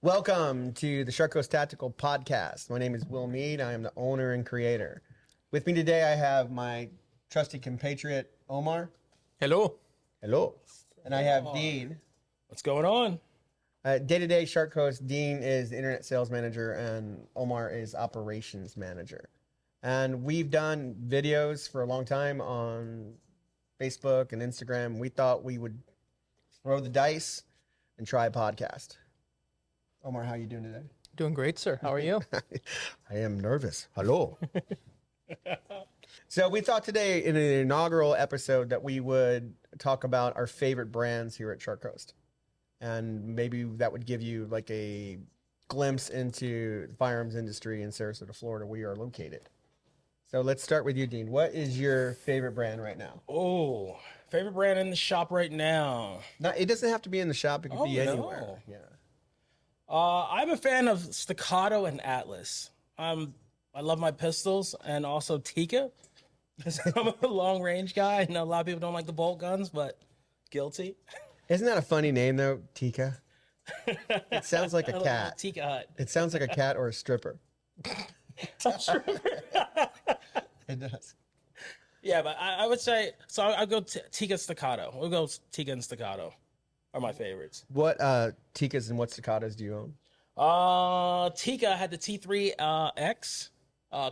Welcome to the Shark Coast Tactical Podcast. My name is Will Mead. I am the owner and creator. With me today, I have my trusty compatriot, Omar. Hello. Hello. And I have Dean. What's going on? Day-to-day Shark Coast, Dean is the internet sales manager and Omar is operations manager. And we've done videos for a long time on Facebook and Instagram. We thought we would throw the dice and try a podcast. Omar, how are you doing today? Doing great, sir. How are you? I am nervous. Hello. So we thought today in an inaugural episode that we would talk about our favorite brands here at Shark Coast. And maybe that would give you like a glimpse into the firearms industry in Sarasota, Florida, where we are located. So let's start with you, Dean. What is your favorite brand right now? Oh, favorite brand in the shop right now. It doesn't have to be in the shop. It could be anywhere. No. Yeah. I'm a fan of Staccato and Atlas. I love my pistols and also Tikka. I'm a long range guy. I know a lot of people don't like the bolt guns, but guilty. Isn't that a funny name though, Tikka? It sounds like a cat. Tikka Hut. It sounds like a cat or a stripper. It does. Yeah, but I would say, so I'll go Tikka Staccato. We'll go Tikka and Staccato are my favorites. What Tikkas and what Staccatos do you own? Tikka had the T3X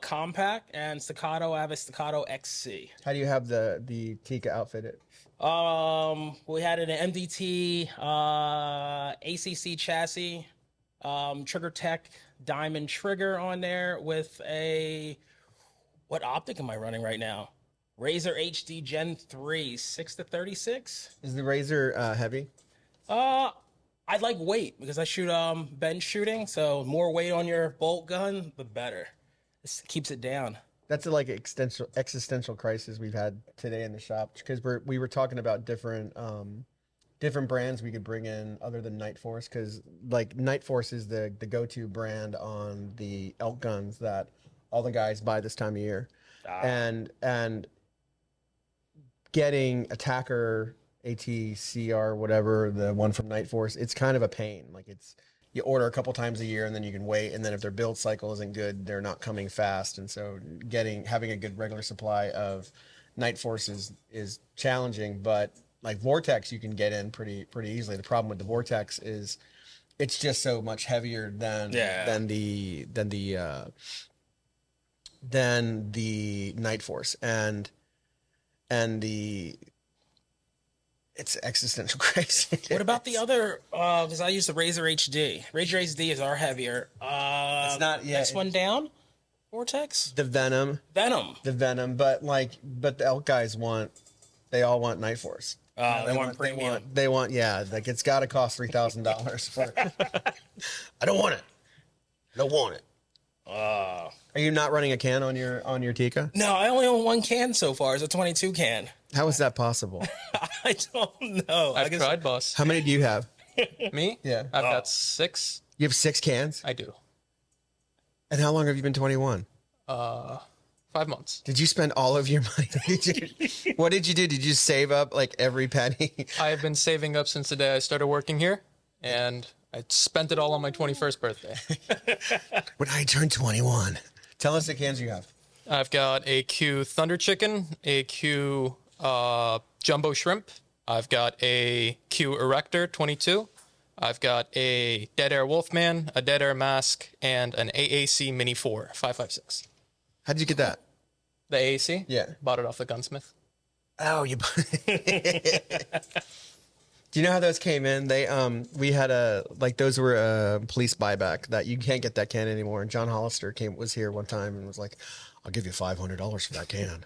compact, and Staccato, I have a Staccato XC. How do you have the Tikka outfitted? We had an MDT ACC chassis, Trigger Tech diamond trigger on there with what optic am I running right now? Razor HD Gen 3 6-36. Is the Razor heavy? I like weight because I shoot bench shooting, so more weight on your bolt gun, the better. It keeps it down. That's a, like existential crisis we've had today in the shop because we were talking about different brands we could bring in other than Night Force because like Night Force is the go-to brand on the elk guns that all the guys buy this time of year, and getting Attacker ATCR whatever the one from Night Force, it's kind of a pain. Like you order a couple times a year and then you can wait, and then if their build cycle isn't good, they're not coming fast, and so having a good regular supply of Night Force is challenging. But like Vortex, you can get in pretty easily. The problem with the Vortex is it's just so much heavier than the Night Force, and it's existential crazy. What about the other? Because I use the Razor HD. Razor HD is our heavier. It's not yet. Next one down. Vortex. The Venom. The Venom, but the elk guys they all want Night Force. They want premium. They want like it's got to cost $3,000 I don't want it. I don't want it. Are you not running a can on your Tikka? No, I only own one can so far. It's a 22 can. How is that possible? I don't know. I've tried, boss. How many do you have? Me? Yeah. I've got 6. You have 6 cans? I do. And how long have you been 21? 5 months. Did you spend all of your money? What did you do? Did you save up like every penny? I have been saving up since the day I started working here, and I spent it all on my 21st birthday. When I turned 21. Tell us the cans you have. I've got a Q Thunder Chicken, a Q Jumbo Shrimp. I've got a Q Erector 22. I've got a Dead Air Wolfman, a Dead Air Mask, and an AAC Mini 4 5.56. How did you get that? The AAC? Yeah. Bought it off the gunsmith. Oh, you. Do you know how those came in? They we had those were a police buyback that you can't get that can anymore. And John Hollister was here one time and was like, "I'll give you $500 for that can,"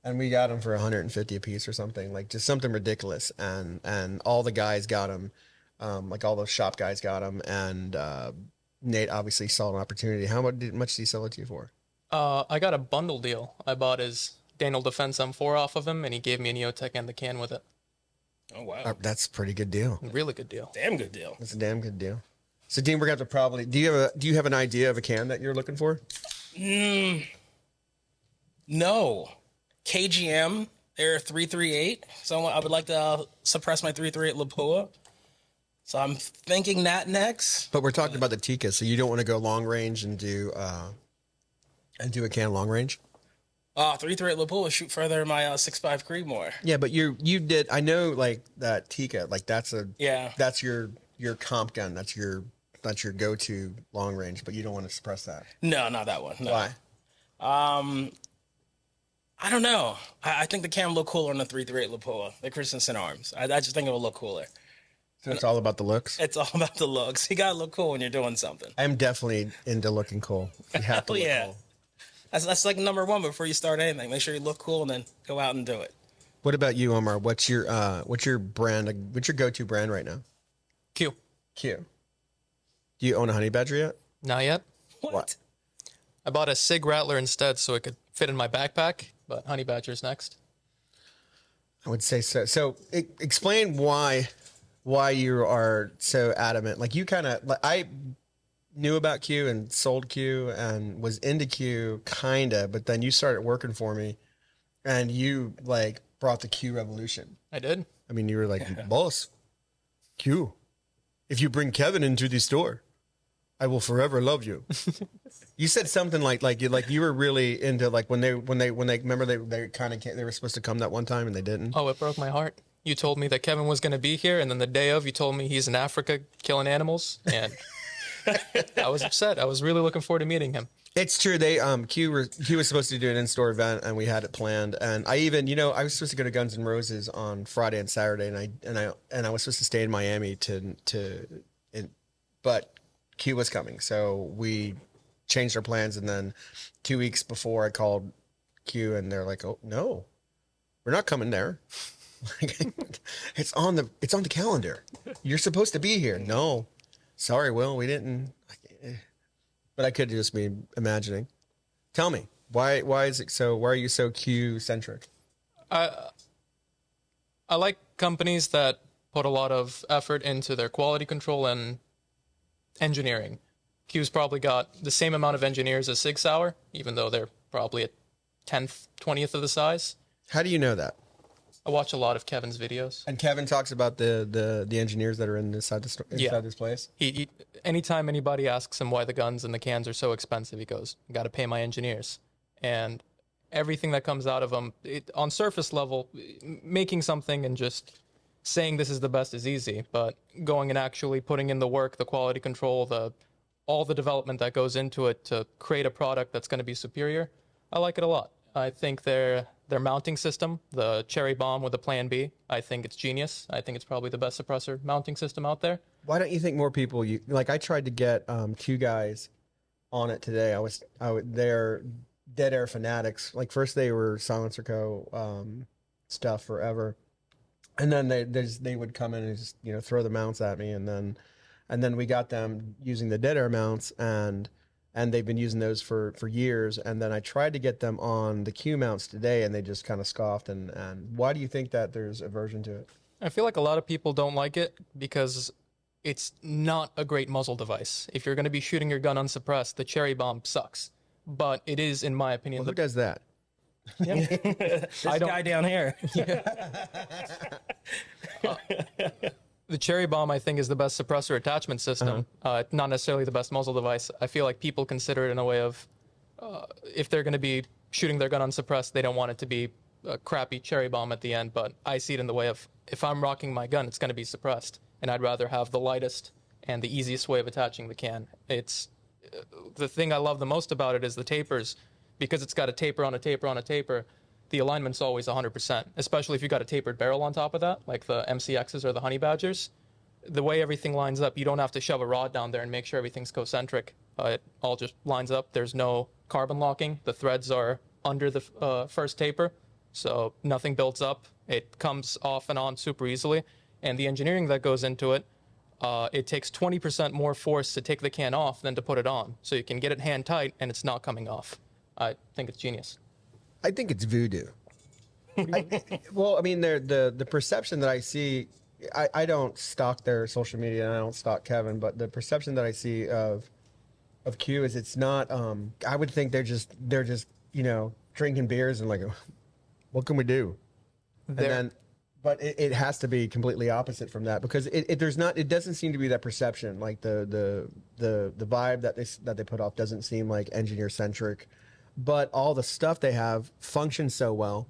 and we got them for $150 a piece or something, like just something ridiculous. And all the guys got them, like all those shop guys got them, and Nate obviously saw an opportunity. How much did he sell it to you for? I got a bundle deal. I bought his Daniel Defense M4 off of him, and he gave me a Neotech and the can with it. Oh, wow. That's a pretty good deal. Really good deal. Damn good deal. That's a damn good deal. So, Dean, we're gonna have to probably. Do you have an idea of a can that you're looking for? No. KGM, they're 338. So I would like to suppress my 338 Lapua. So I'm thinking that next. But we're talking about the Tika, so you don't want to go long range and do a can long range. 338 Lapua shoot further in my 6.5 Creedmoor. Yeah, but you did. I know like that Tika, like that's Yeah. your comp gun. That's your go-to long range. But you don't want to suppress that. No, not that one. No. Why? I don't know. I think the cam look cooler on the 338 Lapua, the Christensen arms. I just think it will look cooler. So it's all about the looks. It's all about the looks. You gotta look cool when you're doing something. I'm definitely into looking cool. You have to Hell look yeah. cool. That's like number one before you start anything. Make sure you look cool and then go out and do it. What about you, Omar? What's your brand? What's your go-to brand right now? Q. Q. Do you own a honey badger yet? Not yet. What? I bought a Sig Rattler instead so it could fit in my backpack, but Honey Badger's next. I would say so. So explain why you are so adamant. Like you kind of, I knew about Q and sold Q and was into Q kind of, but then you started working for me and you like brought the Q revolution. I did. I mean, you were like, boss, Q, if you bring Kevin into the store, I will forever love you. You said something like you were really into like when they remember they kind of they were supposed to come that one time and they didn't. Oh, it broke my heart. You told me that Kevin was going to be here, and then the day of, you told me he's in Africa killing animals, and I was upset. I was really looking forward to meeting him. It's true. They Q was supposed to do an in-store event, and we had it planned. And I even, I was supposed to go to Guns N' Roses on Friday and Saturday, and I was supposed to stay in Miami but Q was coming, so we changed our plans. And then 2 weeks before, I called Q, and they're like, "Oh no, we're not coming there. It's on the calendar. You're supposed to be here." No, sorry, Will, we didn't. But I could just be imagining. Tell me, why is it so? Why are you so Q centric? I like companies that put a lot of effort into their quality control and engineering. Q's probably got the same amount of engineers as Sig Sauer, even though they're probably a 10th, 20th of the size. How do you know that? I watch a lot of Kevin's videos. And Kevin talks about the engineers that are inside this place. He anytime anybody asks him why the guns and the cans are so expensive, he goes, "Got to pay my engineers." And everything that comes out of him, on surface level, making something and just saying this is the best is easy, but going and actually putting in the work, the quality control, all the development that goes into it to create a product that's going to be superior, I like it a lot. I think their mounting system, the Cherry Bomb with the Plan B, I think it's genius. I think it's probably the best suppressor mounting system out there. Why don't you think more people? I tried to get Q guys on it today. They're dead air fanatics. Like first they were Silencer Co. Stuff forever, and then they would come in and just throw the mounts at me, and then we got them using the dead air mounts, and they've been using those for years. And then I tried to get them on the Q mounts today, and they just kind of scoffed. And why do you think that there's aversion to it? I feel like a lot of people don't like it because it's not a great muzzle device. If you're going to be shooting your gun unsuppressed, the Cherry Bomb sucks. But it is, in my opinion, who does that? This guy down here. The Cherry Bomb, I think, is the best suppressor attachment system, not necessarily the best muzzle device. I feel like people consider it in a way of, if they're going to be shooting their gun unsuppressed, they don't want it to be a crappy Cherry Bomb at the end. But I see it in the way of, if I'm rocking my gun, it's going to be suppressed. And I'd rather have the lightest and the easiest way of attaching the can. It's the thing I love the most about it is the tapers, because it's got a taper on a taper on a taper. The alignment's always 100%, especially if you've got a tapered barrel on top of that, like the MCXs or the Honey Badgers. The way everything lines up, you don't have to shove a rod down there and make sure everything's concentric. It all just lines up. There's no carbon locking. The threads are under the first taper, so nothing builds up. It comes off and on super easily. And the engineering that goes into it, it takes 20% more force to take the can off than to put it on. So you can get it hand tight and it's not coming off. I think it's genius. I think it's voodoo. Well, I mean, the perception that I see, I don't stalk their social media and I don't stalk Kevin, but the perception that I see of Q is it's not. I would think they're just drinking beers and like, what can we do? And then, but it has to be completely opposite from that because it doesn't seem to be that perception. Like the vibe that they put off doesn't seem like engineer centric, but all the stuff they have functions so well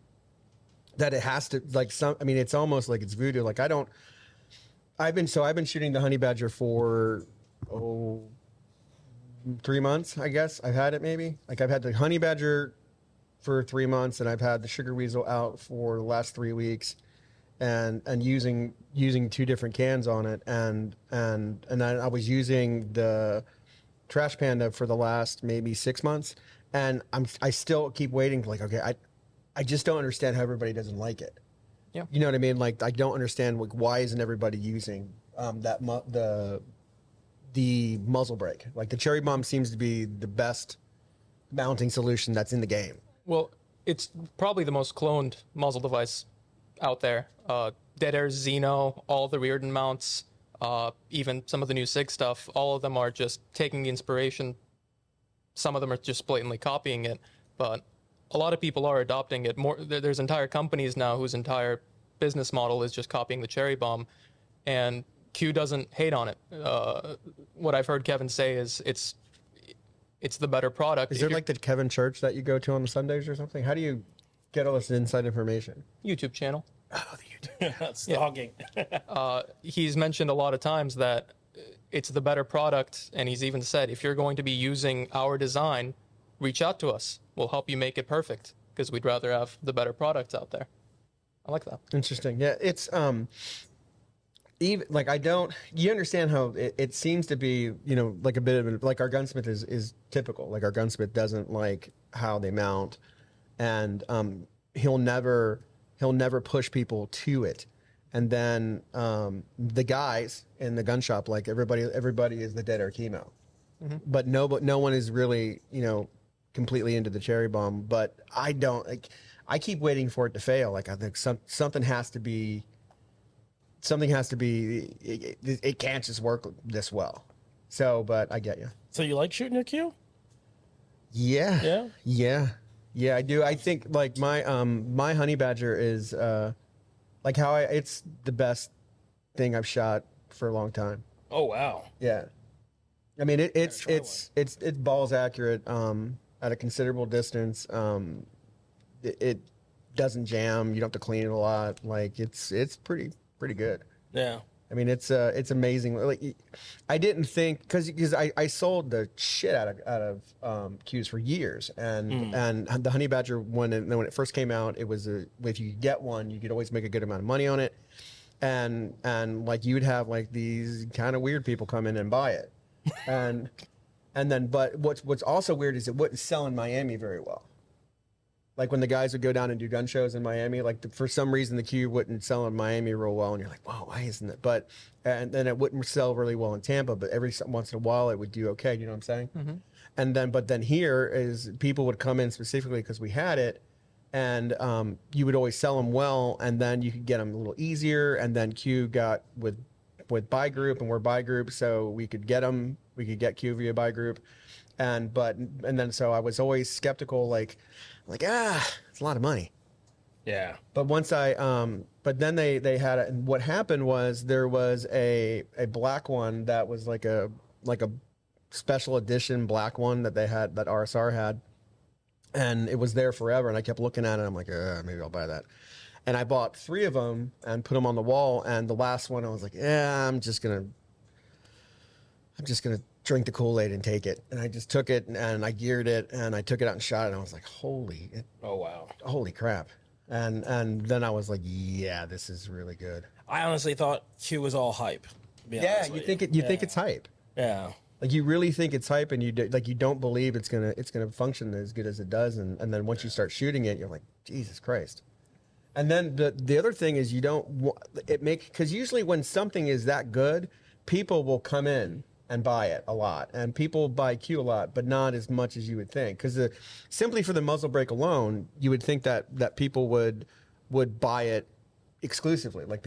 that it has to like some. I mean, it's almost like it's voodoo. Like I've been shooting the honey badger for 3 months, I guess. I've had it maybe. Like I've had the honey badger for 3 months, and I've had the sugar weasel out for the last 3 weeks, and using 2 different cans on it, and then I was using the trash panda for the last maybe 6 months, and I still keep waiting. Like, okay, I just don't understand how everybody doesn't like it. Yeah. You know what I mean? Like, I don't understand like why isn't everybody using the muzzle brake? Like the cherry bomb seems to be the best mounting solution that's in the game. Well, it's probably the most cloned muzzle device out there. Dead Air Xeno, all the Reardon mounts, even some of the new SIG stuff, all of them are just taking the inspiration. Some of them are just blatantly copying it, but a lot of people are adopting it. There's entire companies now whose entire business model is just copying the cherry bomb, and Q doesn't hate on it. What I've heard Kevin say is it's the better product. Is there like the Kevin Church that you go to on Sundays or something? How do you get all this inside information? YouTube channel? Oh, the YouTube. Stalking. He's mentioned a lot of times that it's the better product, and he's even said, if you're going to be using our design, reach out to us. We'll help you make it perfect, because we'd rather have the better products out there. I like that. Interesting. Yeah, it's even like you understand how it seems to be, you know, like a bit of like our gunsmith is typical. Like our gunsmith doesn't like how they mount, and he'll never push people to it. And then the guys in the gun shop, like everybody is the Dead Air Chemo, but no one is really, you know, completely into the cherry bomb. But I don't like. I keep waiting for it to fail. Like I think something has to be. It can't just work this well. So, but I get you. So you like shooting your Q? Yeah. I do. I think like my honey badger is like it's the best thing I've shot for a long time. Oh wow. Yeah. I mean it's balls accurate at a considerable distance. It doesn't jam. You don't have to clean it a lot. Like it's pretty good. Yeah. I mean, it's amazing. Like, I didn't think because I sold the shit out of Qs for years, and the honey badger when it first came out, it was if you could get one, you could always make a good amount of money on it, and like you'd have like these kind of weird people come in and buy it, and then but what's also weird is it wouldn't sell in Miami very well. Like when the guys would go down and do gun shows in Miami, like for some reason the Q wouldn't sell in Miami real well, and you're like, "Wow, why isn't it?" But and then it wouldn't sell really well in Tampa, but every once in a while it would do okay. You know what I'm saying? Mm-hmm. And then here is people would come in specifically because we had it, and you would always sell them well, and then you could get them a little easier. And then Q got with buy group, and we're buy group, so we could get them. We could get Q via buy group, and then so I was always skeptical, like it's a lot of money. Yeah. But once but then they had it, and what happened was there was a black one that was like a special edition black one that they had, that RSR had, and it was there forever. And I kept looking at it. I'm like, maybe I'll buy that. And I bought 3 of them and put them on the wall. And the last one, I was like, I'm just gonna drink the Kool-Aid and take it. And I just took it and I geared it and I took it out and shot it. And I was like, holy crap. And then I was like, yeah, this is really good. I honestly thought Q was all hype. To be honest with think it's hype. Yeah. Like you really think it's hype, and you don't believe it's gonna function as good as it does. And then once you start shooting it, you're like, Jesus Christ. And then the other thing is because usually when something is that good, people will come in and buy it a lot, and people buy Q a lot, but not as much as you would think. Because simply for the muzzle brake alone, you would think that people would buy it exclusively. Like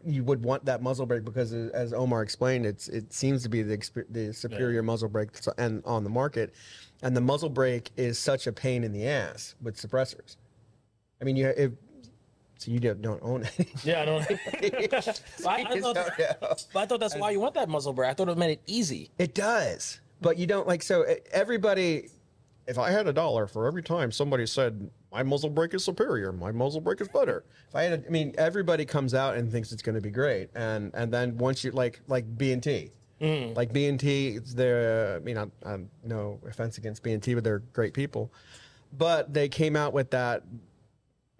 you would want that muzzle brake because, as Omar explained, it seems to be the superior muzzle brake and on the market, and the muzzle brake is such a pain in the ass with suppressors. I mean, So you don't own it. Yeah, I don't. I thought that's why you want that muzzle brake. I thought it made it easy. It does, but you don't like. So everybody, if I had $1 for every time somebody said my muzzle brake is superior, my muzzle brake is better. If I had, I mean, everybody comes out and thinks it's going to be great, and then once you like B&T. Like B&T, they're, I mean, I'm no offense against B&T, but they're great people. But they came out with that,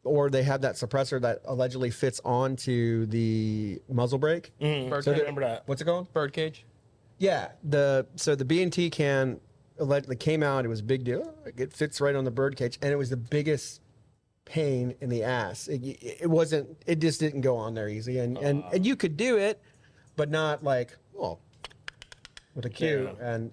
or they have that suppressor that allegedly fits onto the muzzle brake. Bird I cage. remember that. What's it called? Bird cage. Yeah. So the B&T can allegedly came out. It was a big deal. It fits right on the bird cage, and it was the biggest pain in the ass. It wasn't. It just didn't go on there easy, and you could do it, but not like with a Q and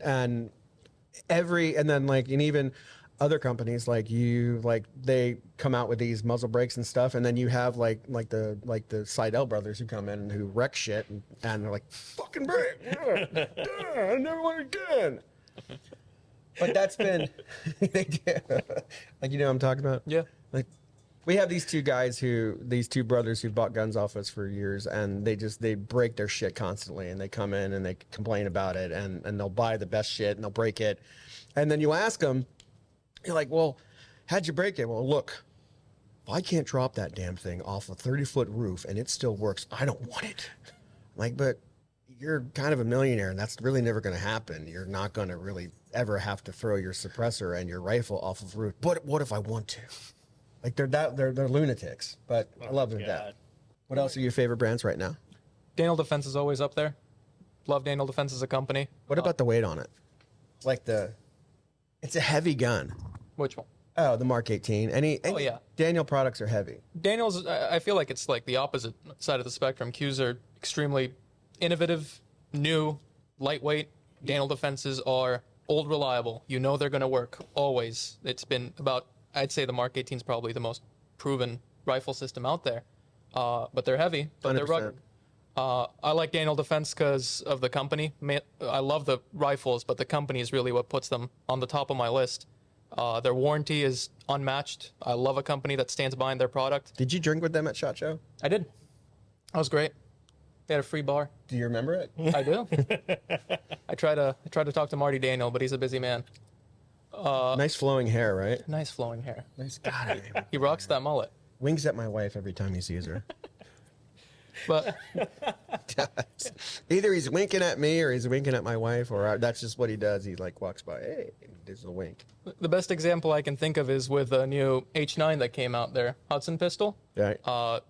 then like, and even other companies they come out with these muzzle brakes and stuff, and then you have like the Seidel brothers who come in and who wreck shit, and they're like, fucking brake, I never want it again. But that's been like, you know what I'm talking about? Yeah. Like, we have these two brothers who've bought guns off us for years, and they break their shit constantly, and they come in and they complain about it, and they'll buy the best shit and they'll break it. And then you ask them, you're like, well, how'd you break it? Well, look, if I can't drop that damn thing off a 30-foot roof and it still works, I don't want it. Like, but you're kind of a millionaire, and that's really never going to happen. You're not going to really ever have to throw your suppressor and your rifle off of a roof. But what if I want to? Like, they're lunatics, but I love them to death. What else are your favorite brands right now? Daniel Defense is always up there. Love Daniel Defense as a company. What about the weight on it? Like it's a heavy gun. Which one? Oh, the Mark 18. Oh, yeah. Daniel products are heavy. Daniel's, I feel like it's like the opposite side of the spectrum. Qs are extremely innovative, new, lightweight. Daniel Defenses are old, reliable. You know they're going to work always. It's been about, I'd say the Mark 18 is probably the most proven rifle system out there. But they're heavy, but they're 100%. rugged. I like Daniel Defense because of the company. I love the rifles, but the company is really what puts them on the top of my list. Their warranty is unmatched. I love a company that stands behind their product. Did you drink with them at SHOT Show? I did. That was great. They had a free bar. Do you remember it? I do. I try to talk to Marty Daniel, but he's a busy man. Nice flowing hair, right? Nice flowing hair. Nice. God, He rocks that mullet. winks at my wife every time he sees her. But Either he's winking at me or he's winking at my wife, or that's just what he does. He like walks by, hey, there's a wink. the best example I can think of is with a new H9 that came out there, Hudson pistol. Right.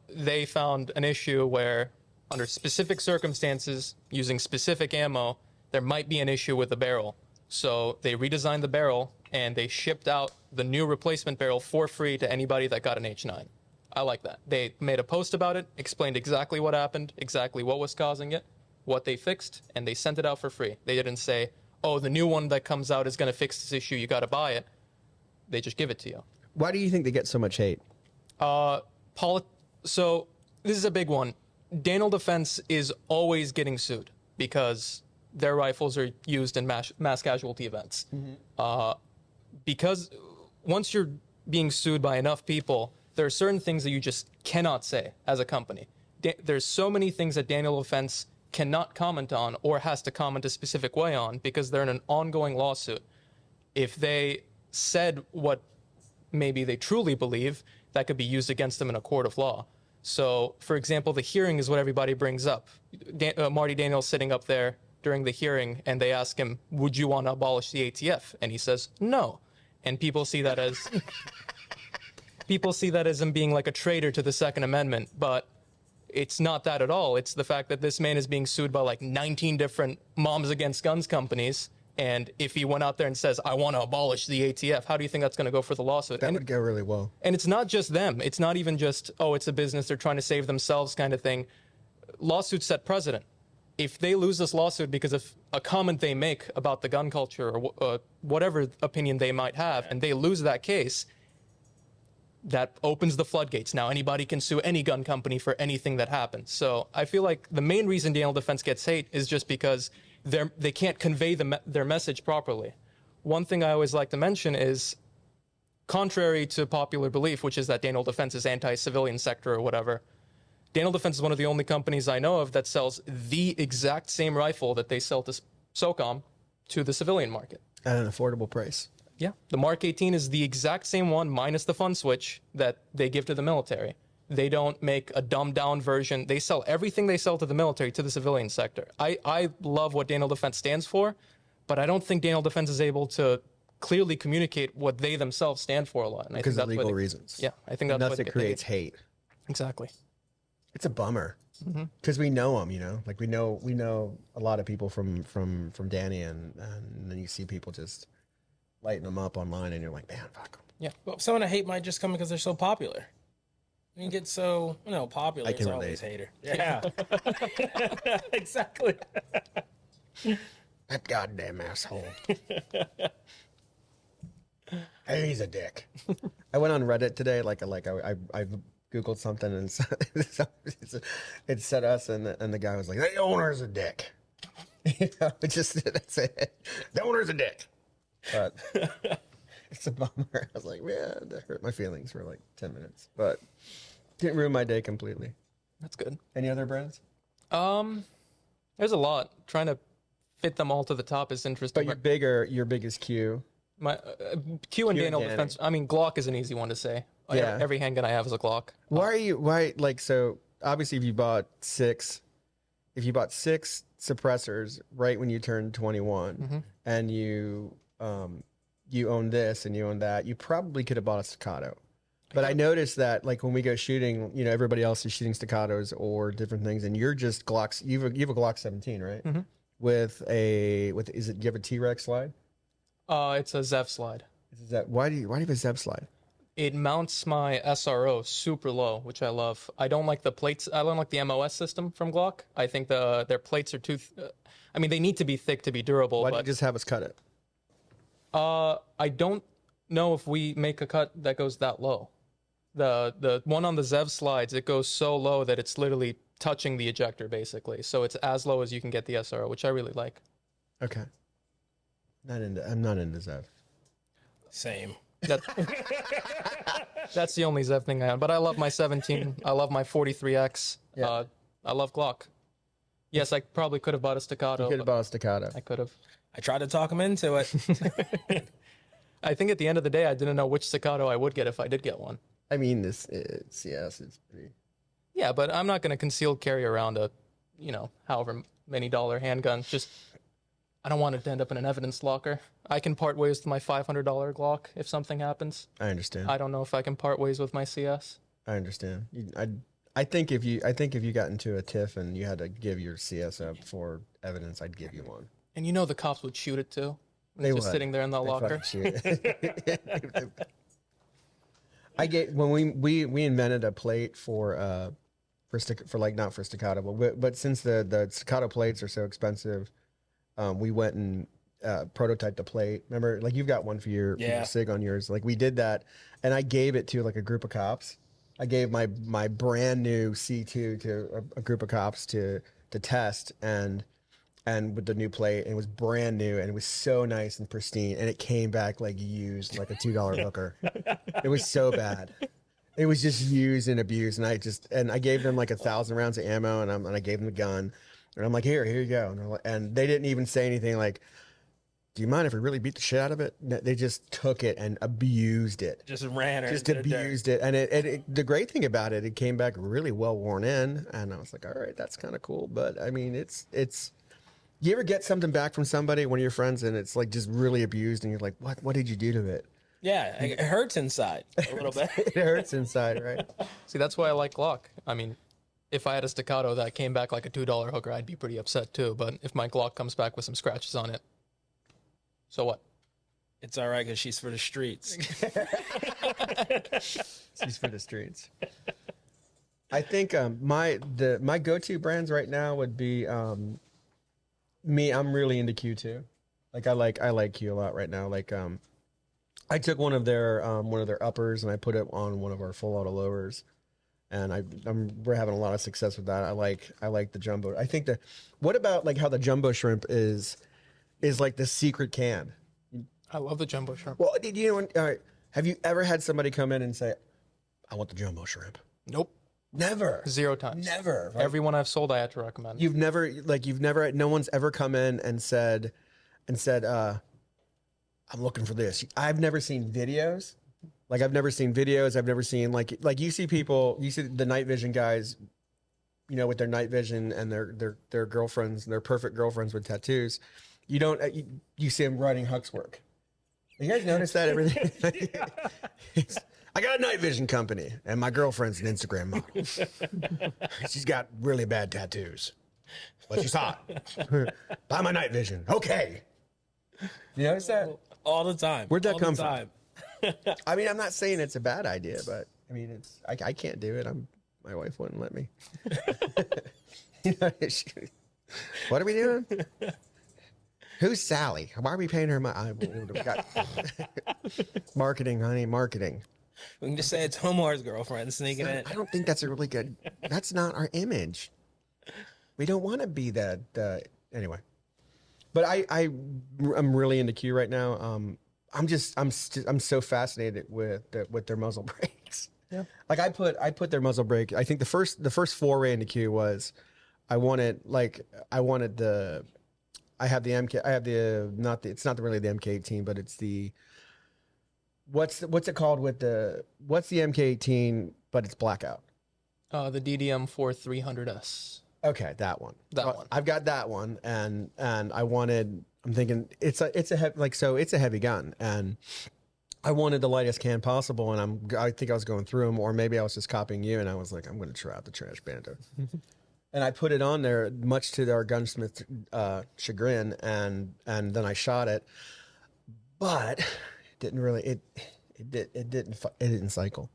They found an issue where, under specific circumstances, using specific ammo, there might be an issue with the barrel. So they redesigned the barrel, and they shipped out the new replacement barrel for free to anybody that got an H9. I like that. They made a post about it, explained exactly what happened, exactly what was causing it, what they fixed, and they sent it out for free. They didn't say, oh, the new one that comes out is going to fix this issue, you got to buy it. They just give it to you. Why do you think they get so much hate? So this is a big one. Daniel Defense is always getting sued because their rifles are used in mass casualty events. Because once you're being sued by enough people, there are certain things that you just cannot say as a company. There's so many things that Daniel Defense cannot comment on or has to comment a specific way on because they're in an ongoing lawsuit. If they said what maybe they truly believe, that could be used against them in a court of law. So, for example, the hearing is what everybody brings up. Marty Daniel's sitting up there during the hearing, and they ask him, would you want to abolish the ATF? And he says, no. And people see that as him being like a traitor to the Second Amendment, but it's not that at all. It's the fact that this man is being sued by like 19 different Moms Against Guns companies, and if he went out there and says, I want to abolish the ATF, how do you think that's going to go for the lawsuit? That would go really well. And it's not just them. It's not even just, oh, it's a business, they're trying to save themselves kind of thing. Lawsuits set precedent. If they lose this lawsuit because of a comment they make about the gun culture or whatever opinion they might have, and they lose that case, that opens the floodgates. Now anybody can sue any gun company for anything that happens. So I feel like the main reason Daniel Defense gets hate is just because they can't convey their message properly. One thing I always like to mention is contrary to popular belief, which is that Daniel Defense is anti-civilian sector or whatever, Daniel Defense is one of the only companies I know of that sells the exact same rifle that they sell to SOCOM to the civilian market. At an affordable price. Yeah. The Mark 18 is the exact same one minus the fun switch that they give to the military. They don't make a dumbed down version. They sell everything they sell to the military to the civilian sector. I love what Daniel Defense stands for, but I don't think Daniel Defense is able to clearly communicate what they themselves stand for a lot. And Because I of think legal reasons. Yeah, I think that's Thus what it creates hate. Exactly. It's a bummer. Because we know them, you know? Like, we know a lot of people from Danny, and then you see people just lighting them up online, and you're like, man, fuck them. Yeah. Well, some of the hate might just come because they're so popular. When you get so, popular, I can it's always relate. hater. Yeah. Exactly. That goddamn asshole. Hey, he's a dick. I went on Reddit today, I Googled something, and it said us, and the guy was like, the owner's a dick. That's it. The owner's a dick. But it's a bummer. I was like, man, that hurt my feelings for like 10 minutes. But didn't ruin my day completely. That's good. Any other brands? There's a lot. Trying to fit them all to the top is interesting. But your biggest Q. My Q and Q and Daniel Danny. Defense. I mean, Glock is an easy one to say. Yeah. Every handgun I have is a Glock. So obviously if you bought six suppressors right when you turned 21, and you own this and you own that, you probably could have bought a Staccato. But I noticed that, like, when we go shooting, everybody else is shooting Staccatos or different things, and you're just Glocks. You have a Glock 17, right? Do you have a T-Rex slide? It's a ZEV slide. Why do you have a ZEV slide? It mounts my SRO super low, which I love. I don't like the plates. I don't like the MOS system from Glock. I think their plates are too. They need to be thick to be durable. Why but don't you just have us cut it? I don't know if we make a cut that goes that low. The one on the ZEV slides, it goes so low that it's literally touching the ejector, basically. So it's as low as you can get the SRO, which I really like. Okay. I'm not into ZEV. Same. That's the only ZEV thing I own. But I love my 17. I love my 43X. Yeah. I love Glock. Yes, I probably could have bought a Staccato. You could have bought a Staccato. I could have. I tried to talk him into it. I think at the end of the day, I didn't know which Staccato I would get if I did get one. I mean, it's pretty. Yeah, but I'm not going to concealed carry around a, however many dollar handgun. Just, I don't want it to end up in an evidence locker. I can part ways with my $500 Glock if something happens. I understand. I don't know if I can part ways with my CS. I understand. I think if you got into a tiff and you had to give your CS up for evidence, I'd give you one. And the cops would shoot it too. They just would. sitting there in the locker. When we invented a plate for not for Staccato, but since the Staccato plates are so expensive, we went and prototyped a plate. Remember, like, you've got one for your SIG on yours. Like, we did that, and I gave it to like a group of cops. I gave my brand new C2 to a group of cops to test, and with the new plate, and it was brand new, and it was so nice and pristine, and it came back like used, like a $2 hooker. It was so bad. It was just used and abused, and I gave them like 1,000 rounds of ammo, and I gave them the gun, and I'm like, here you go, and they didn't even say anything like, do you mind if we really beat the shit out of it? No, they just took it and abused it. Just ran her. Just abused it. And the great thing about it came back really well worn in. And I was like, all right, that's kind of cool. But I mean, it's, you ever get something back from somebody, one of your friends, and it's like just really abused, and you're like, what did you do to it? Yeah, it hurts inside a little bit. It hurts inside, right? See, that's why I like Glock. I mean, if I had a Staccato that came back like a $2 hooker, I'd be pretty upset too. But if my Glock comes back with some scratches on it, so what? It's all right because she's for the streets. She's for the streets. I think my go-to brands right now would be me. I'm really into Q2. Like I like Q a lot right now. Like I took one of their uppers and I put it on one of our full auto lowers, and we're having a lot of success with that. I like the jumbo. I think what about like how the jumbo shrimp is like the secret can? I love the jumbo shrimp. Well, all right. Have you ever had somebody come in and say, I want the jumbo shrimp? Nope. Never. 0 times. Never. Like, Everyone I've sold, I had to recommend. you've never, no one's ever come in and said, I'm looking for this. I've never seen videos. Like, I've never seen videos. I've never seen, like you see people, you see the night vision guys, you know, with their night vision and their girlfriends, their perfect girlfriends with tattoos. You don't, you see them writing Huck's work. You guys notice that everything? I got a night vision company, and my girlfriend's an Instagram model. She's got really bad tattoos, but she's hot. Buy my night vision. Okay. You notice that? All the time. Where'd that All come the time. I mean, I'm not saying it's a bad idea, but I mean, I can't do it. My wife wouldn't let me. You know, what are we doing? Who's Sally? Why are we paying her money? Marketing, honey, marketing. We can just say it's Homar's girlfriend sneaking in. I don't think that's a really good. That's not our image. We don't want to be that. Anyway, but I'm really into Q right now. I'm so fascinated with their muzzle brakes. Yeah. Like I put their muzzle brake. I think the first foray into Q was I have the MK. I have it's not really the MK18, but it's the what's it called with what's the MK18, but it's blackout. The DDM4 300S. Okay, that one. That one. I've got that one, and I'm thinking it's a heavy gun, and I wanted the lightest can possible, and I think I was going through them, or maybe I was just copying you, and I was like, I'm going to try out the Trash Panda. And I put it on there, much to our gunsmith chagrin, and then I shot it, but it didn't really it didn't cycle.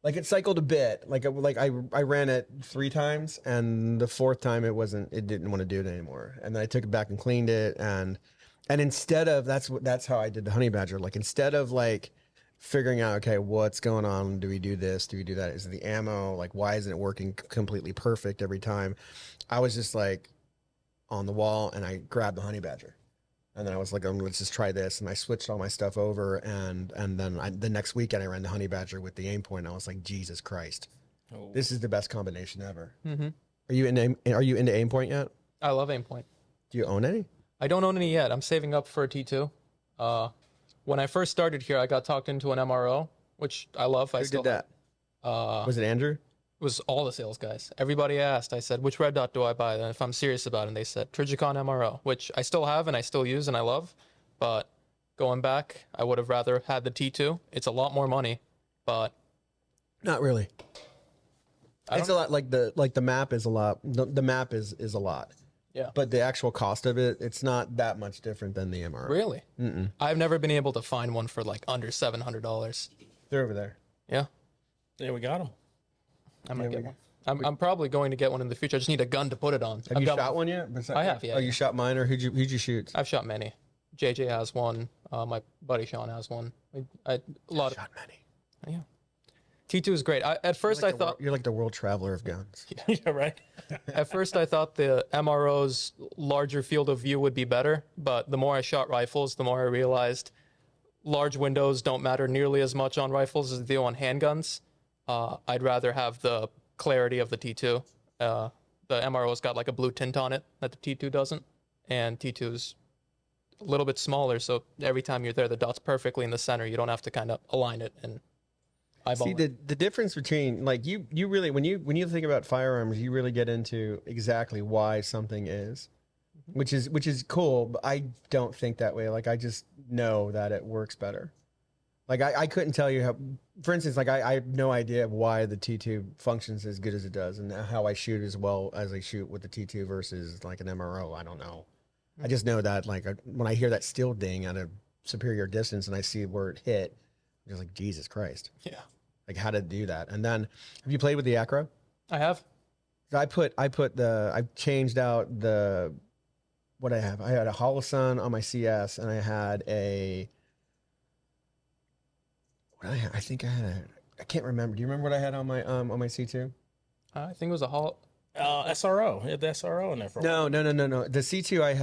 Like it cycled a bit. Like I ran it 3 times, and the 4th time it didn't want to do it anymore. And then I took it back and cleaned it, and instead of that's how I did the honey badger. Like instead of like figuring out, okay, what's going on? Do we do this? Do we do that? Is it the ammo? Like, why isn't it working completely perfect every time? I was just like on the wall, and I grabbed the honey badger, and then I was like, let's just try this. And I switched all my stuff over, and then the next weekend I ran the honey badger with the aim point. And I was like, Jesus Christ, this is the best combination ever. Mm-hmm. Are you into aim point yet? I love aim point. Do you own any? I don't own any yet. I'm saving up for a T2. When I first started here, I got talked into an MRO, which I love. Who did that? Was it Andrew? It was all the sales guys. Everybody asked. I said, which red dot do I buy? And if I'm serious about it, and they said Trigicon MRO, which I still have and I still use and I love. But going back, I would have rather had the T2. It's a lot more money, but not really. It's a lot. Like the map is a lot. The map is a lot. Yeah. But the actual cost of it, it's not that much different than the MRO. Really? Mm-mm. I've never been able to find one for like under $700. They're over there. Yeah. There we got them. I might get one. I'm probably going to get one in the future. I just need a gun to put it on. Have you shot one yet? I have, yeah. Oh, you shot mine, or who'd you shoot? I've shot many. JJ has one. My buddy Sean has one. Shot many. Yeah. T2 is great. At first I thought you're like the world traveler of guns. Yeah, right. At first I thought the MRO's larger field of view would be better, but the more I shot rifles, the more I realized large windows don't matter nearly as much on rifles as they do on handguns. I'd rather have the clarity of the T2. The MRO's got like a blue tint on it that the T2 doesn't, and T2's a little bit smaller, so every time you're there, the dot's perfectly in the center. You don't have to kind of align it and eyeball it. See, the difference between, like, you really, when you think about firearms, you really get into exactly why something is, which is cool, but I don't think that way. Like, I just know that it works better. Like, I couldn't tell you how, for instance, like, I have no idea why the T2 functions as good as it does, and how I shoot as well as I shoot with the T2 versus like an MRO. I don't know. I just know that, like, when I hear that steel ding at a superior distance and I see where it hit, I'm just like, Jesus Christ. Yeah. Like, how to do that. And then, have you played with the Acro? I have. I changed out what I have. I had a Holosun on my CS, and I had I can't remember. Do you remember what I had on my C2? I think it was a SRO. You had the SRO in there for a while. No. The C2 I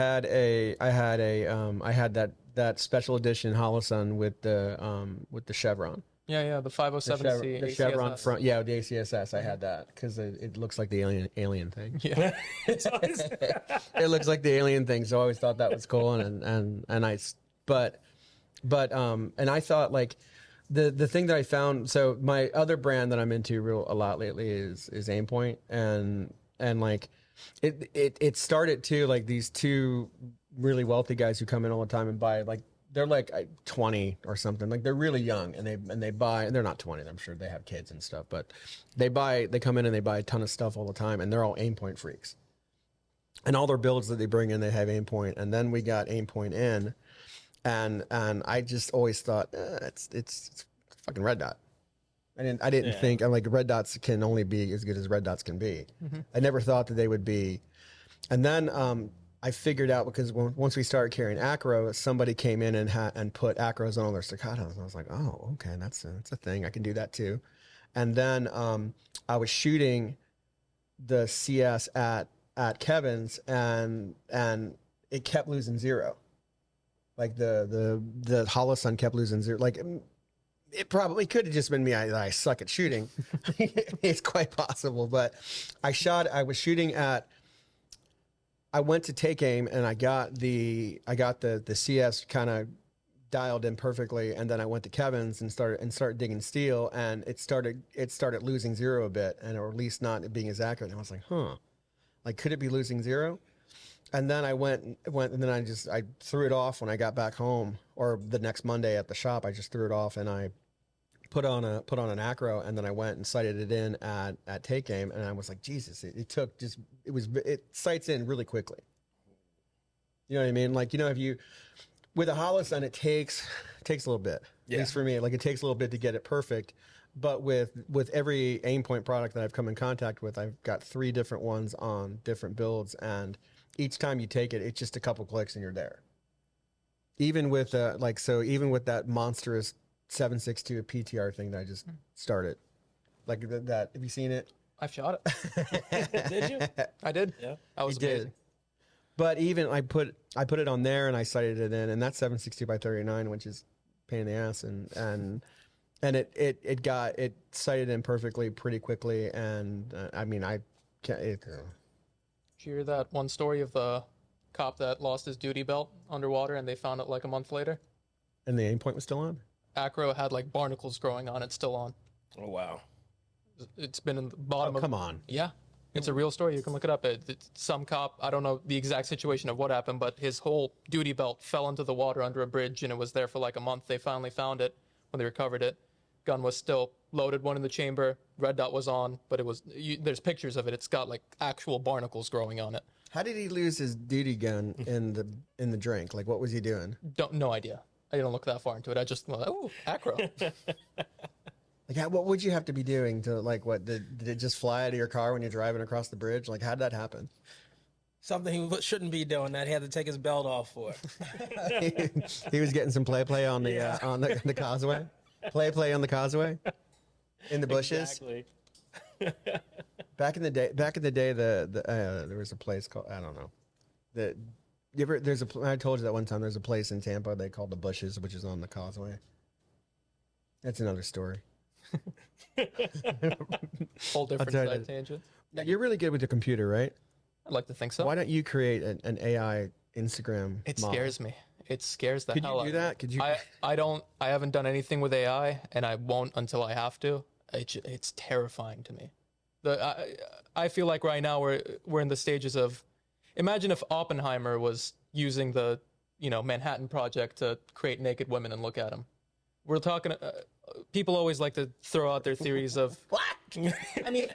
had that special edition Holosun with the chevron. Yeah, the 507C The chevron ACSS. front, yeah, the ACSS. I had that because it looks like the alien thing. Yeah. It's always- It looks like the alien thing, so I always thought that was cool. And I thought like the thing that I found. So my other brand that I'm into a lot lately is Aimpoint, and like it started too like these two really wealthy guys who come in all the time and buy like. They're like 20 or something. Like they're really young, and they buy. And they're not 20. I'm sure they have kids and stuff, but they come in and they buy a ton of stuff all the time, and they're all Aimpoint freaks. And all their builds that they bring in, they have Aimpoint. And then we got Aimpoint in, and I just always thought it's fucking red dot. I didn't think I'm like red dots can only be as good as red dots can be. I never thought that they would be. And then I figured out because once we started carrying acro, somebody came in and put acros on all their staccatos, and I was like, oh, okay, that's a thing. I can do that too. And then I was shooting the CS at Kevin's, and it kept losing zero. Like the Holosun kept losing zero. Like it probably could have just been me. I suck at shooting. It's quite possible, but I was shooting at. I went to take aim and I got the CS kind of dialed in perfectly, and then I went to Kevin's and started digging steel, and it started losing zero a bit, and or at least not being as accurate. And I was like, like could it be losing zero? And then I went and then I threw it off when I got back home, or the next Monday at the shop. I just threw it off and I put on an acro, and then I went and sighted it in at take aim, and I was like, Jesus, it sights in really quickly. You know what I mean? Like, if you with a Holosun, it takes a little bit. At least for me, like it takes a little bit to get it perfect. But with every Aimpoint product that I've come in contact with, I've got 3 different ones on different builds, and each time you take it, it's just a couple clicks and you're there. Even with even with that monstrous 7.62 PTR thing that I just started. Like that. Have you seen it? I've shot it. Did you? I did. Yeah. That was amazing. But even I put it on there and I sighted it in, and that's 7.62 by 39, which is pain in the ass, and it sighted in perfectly pretty quickly, and I mean I can't. Did you hear that one story of the cop that lost his duty belt underwater and they found it like a month later? And the Aimpoint was still on? Acro had like barnacles growing on it, still on. Oh wow. It's been in the bottom of. Come on. Yeah. It's a real story. You can look it up. Some cop, I don't know the exact situation of what happened, but his whole duty belt fell into the water under a bridge, and it was there for like a month. They finally found it when they recovered it. Gun was still loaded, one in the chamber. Red dot was on, but it was. There's pictures of it. It's got like actual barnacles growing on it. How did he lose his duty gun in the drink? Like, what was he doing? No idea. I didn't look that far into it. I just went, oh, acro. Like, what would you have to be doing to like what? Did it just fly out of your car when you're driving across the bridge? Like, how'd that happen? Something he shouldn't be doing. That he had to take his belt off for. He was getting some play on the on the causeway. Play on the causeway, in the bushes. Exactly. Back in the day, there was a place called I don't know. I told you that one time. There's a place in Tampa they called the Bushes, which is on the causeway. That's another story. Whole different tell you. side tangent. Now, you're really good with the computer, right? I'd like to think so. Why don't you create an AI Instagram? It model? scares me. It scares the Could hell out you of do me. that? Could you? I haven't done anything with AI, and I won't until I have to. It's terrifying to me. I feel like right now we're in the stages of. Imagine if Oppenheimer was using the Manhattan Project to create naked women and look at them. We're talking. People always like to throw out their theories of What? I mean,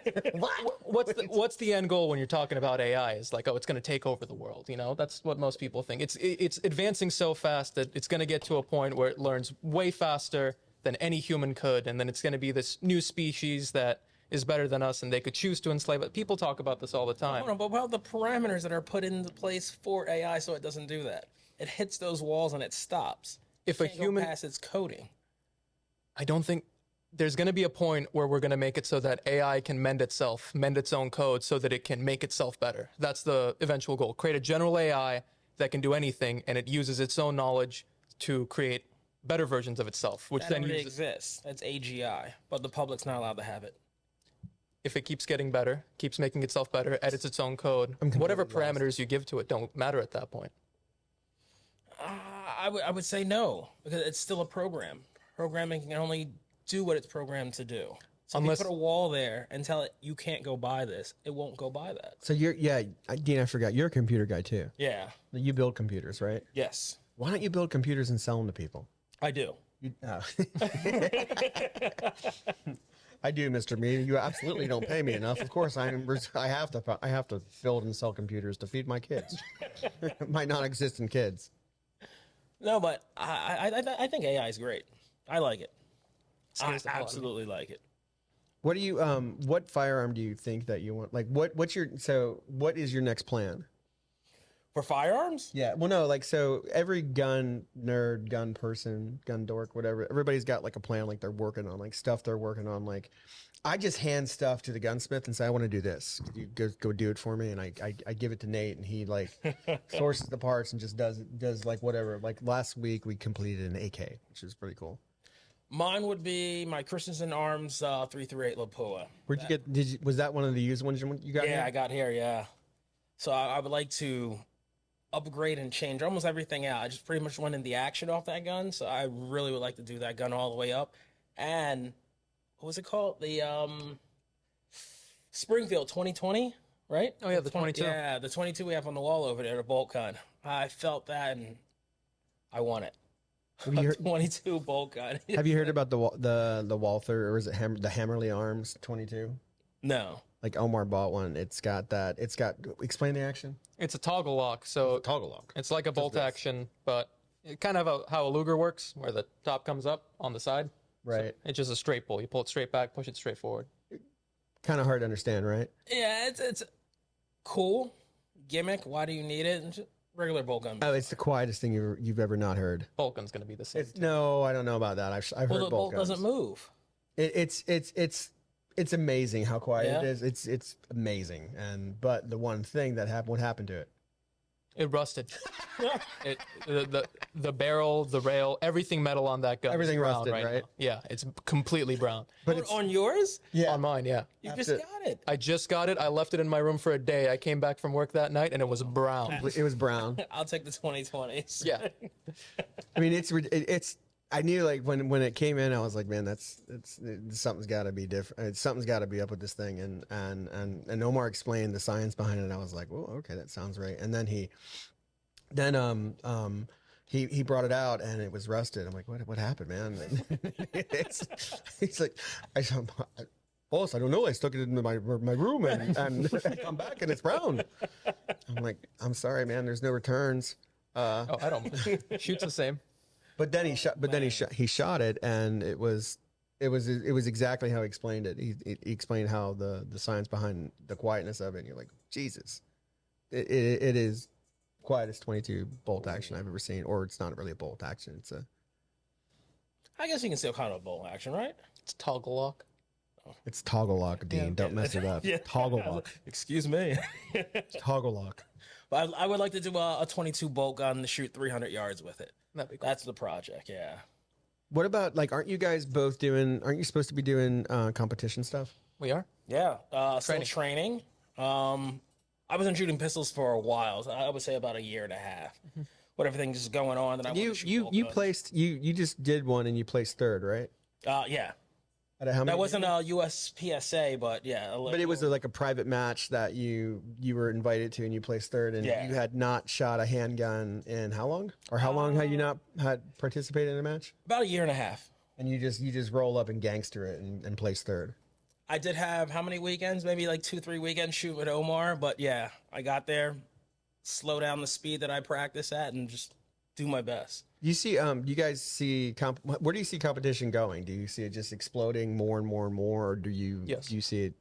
what's the end goal when you're talking about AI? Is like, oh, it's going to take over the world. That's what most people think. It's advancing so fast that it's going to get to a point where it learns way faster than any human could, and then it's going to be this new species that is better than us, and they could choose to enslave it. People talk about this all the time. I don't know, but about the parameters that are put into place for AI so it doesn't do that. It hits those walls and it stops. If It a can't go human, past its coding. I don't think there's going to be a point where we're going to make it so that AI can mend itself, mend its own code so that it can make itself better. That's the eventual goal. Create a general AI that can do anything, and it uses its own knowledge to create better versions of itself, which That then already uses, exists. That's AGI, but the public's not allowed to have it. if it keeps getting better, keeps making itself better, edits its own code, whatever parameters you give to it don't matter at that point. I would say no, because it's still a program. Programming can only do what it's programmed to do. So Unless- if you put a wall there and tell it you can't go buy this, it won't go buy that. So Dean, I forgot. You're a computer guy too. Yeah. You build computers, right? Yes, Why don't you build computers and sell them to people? I do. I do, Mr. Me. You absolutely don't pay me enough. Of course, I have to build and sell computers to feed my kids, my non-existent kids. No, but I think AI is great. I like it. I Scares the hell out of me. absolutely like it. What do you what firearm do you think that you want? Like what is your next plan? For firearms? Yeah, well no, like so every gun nerd, gun person, gun dork, whatever, everybody's got like a plan, like they're working on, like stuff they're working on. Like I just hand stuff to the gunsmith and say, I want to do this. You go do it for me, and I give it to Nate, and he like sources the parts and just does like whatever. Like last week we completed an AK, which is pretty cool. Mine would be my Christensen Arms 338 Lapua. Where'd you get? Was that one of the used ones you got? Yeah, here? I got here, yeah. So I would like to upgrade and change almost everything out. I just pretty much wanted the action off that gun, so I really would like to do that gun all the way up. And what was it called? The Springfield 2020, right? Oh, yeah, the 22. Yeah, the 22 we have on the wall over there, the bolt gun. I felt that, and I want it. Have you heard, 22 bolt gun. have you heard about the Walther, or is it the Hammerly Arms 22? No. Like Omar bought one. It's got explain the action. It's a toggle lock, so Toggle lock. it's like a bolt action, but it kind of how a Luger works, where the top comes up on the side. Right. It's just a straight pull. You pull it straight back, push it straight forward. Kind of hard to understand, right? Yeah, it's cool gimmick. Why do you need it? It's just regular bolt gun. Oh, it's the quietest thing you've ever not heard. Bolt gun's going to be the same. No, I don't know about that. I've well, heard the bolt guns. doesn't move. It's amazing how quiet Yeah. it is. It's amazing. But the one thing that happened, what happened to it? It rusted. The barrel, the rail, everything metal on that gun. Everything is brown rusted, right? now. Yeah, it's completely brown. But it's On yours? yeah. On mine, yeah. You Have just to- got it. I just got it. I left it in my room for a day. I came back from work that night and it was brown. It was brown. I'll take the 2020s. Yeah. I mean, it's. I knew like when it came in, I was like, man, something's got to be different. Something's got to be up with this thing. And Omar explained the science behind it. And I was like, well, okay, that sounds right. And then he brought it out and it was rusted. I'm like, what happened, man? He's like, boss, I don't know. I stuck it in my room and I come back and it's brown. I'm like, I'm sorry, man. There's no returns. Oh, I don't. Shoots the same. But then he shot it, and it was exactly how he explained it. He explained how the science behind the quietness of it. And you're like, Jesus, it is quietest 22 bolt action I've ever seen, or it's not really a bolt action. I guess you can still call it a bolt action, right? It's toggle lock. It's toggle lock, Dean. Don't mess it up. Yeah. Toggle lock. Excuse me. It's toggle lock. But I would like to do a 22 bolt gun to shoot 300 yards with it. That'd be cool. That's the project, yeah. What about aren't you supposed to be doing competition stuff? We are? Yeah, still training. I wasn't shooting pistols for a while. So I would say about a year and a half. With everything just going on, then I wanted to shoot bolt guns. You just did one and you placed third, right? Yeah. Out of how many? That wasn't a USPSA, but yeah. But it was like a private match that you were invited to, and you placed third, and Yeah. you had not shot a handgun in how long? Or how long had you not had participated in a match? about a year and a half. And you just roll up and gangster it and place third. I did have how many weekends? Maybe like 2-3 weekends shoot with Omar, but yeah, I got there, slow down the speed that I practice at, and just do my best. You see, you guys see where do you see competition going? Do you see it just exploding more and more and more, or do you see it?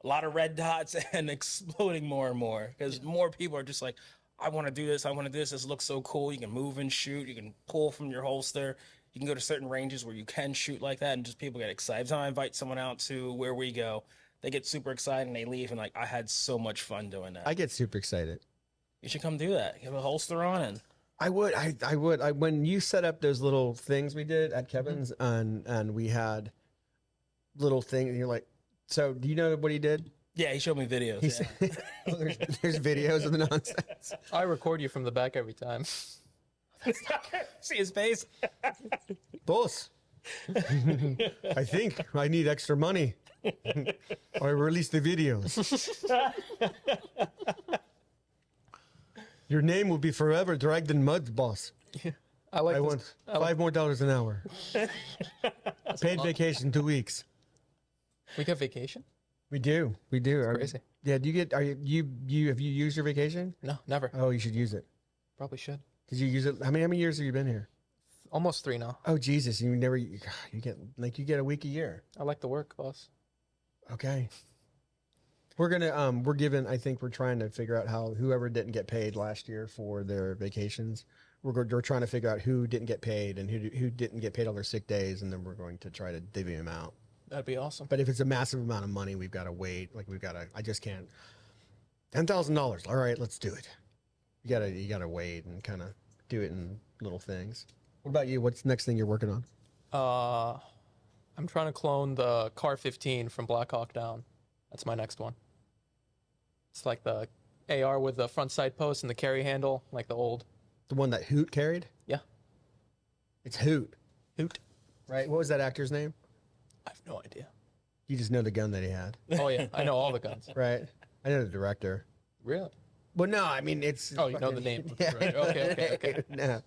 A lot of red dots and exploding more and more because more people are just like, I want to do this. I want to do this. This looks so cool. You can move and shoot. You can pull from your holster. You can go to certain ranges where you can shoot like that, and just people get excited. Every time I invite someone out to where we go, they get super excited and they leave, and like I had so much fun doing that. I get super excited. You should come do that. Get a holster on and I would. I would. When you set up those little things we did at Kevin's, and we had little things, and you're like, so do you know what he did? yeah, he showed me videos. Yeah. Oh, there's videos of the nonsense. I record you from the back every time. See his face. Boss, I think I need extra money. I release the videos. Your name will be forever dragged in mud, boss. I like I this. want $5 more an hour. Paid vacation 2 weeks. We get vacation? We do. Crazy. Yeah. Do you get? Are you have you used your vacation? No, never. Oh, you should use it. Probably should. Did you use it? How many years have you been here? Almost 3 now. Oh Jesus! You never. You get a week a year. I like the work, boss. Okay. We're given. I think we're trying to figure out how whoever didn't get paid last year for their vacations. We're trying to figure out who didn't get paid and who didn't get paid on their sick days, and then we're going to try to divvy them out. That'd be awesome. But if it's a massive amount of money, we've got to wait. Like I just can't. $10,000. All right, let's do it. You gotta wait and kind of do it in little things. What about you? What's the next thing you're working on? I'm trying to clone the Car 15 from Black Hawk Down. That's my next one. It's like the AR with the front sight post and the carry handle, like the old. The one that Hoot carried? Yeah. It's Hoot, Hoot. right? What was that actor's name? I have no idea. You just know the gun that he had, Oh, yeah. I know all the guns. right? I know the director. Really? Well, no, I mean it's. Oh, you know the name. Yeah. Right. Okay. No,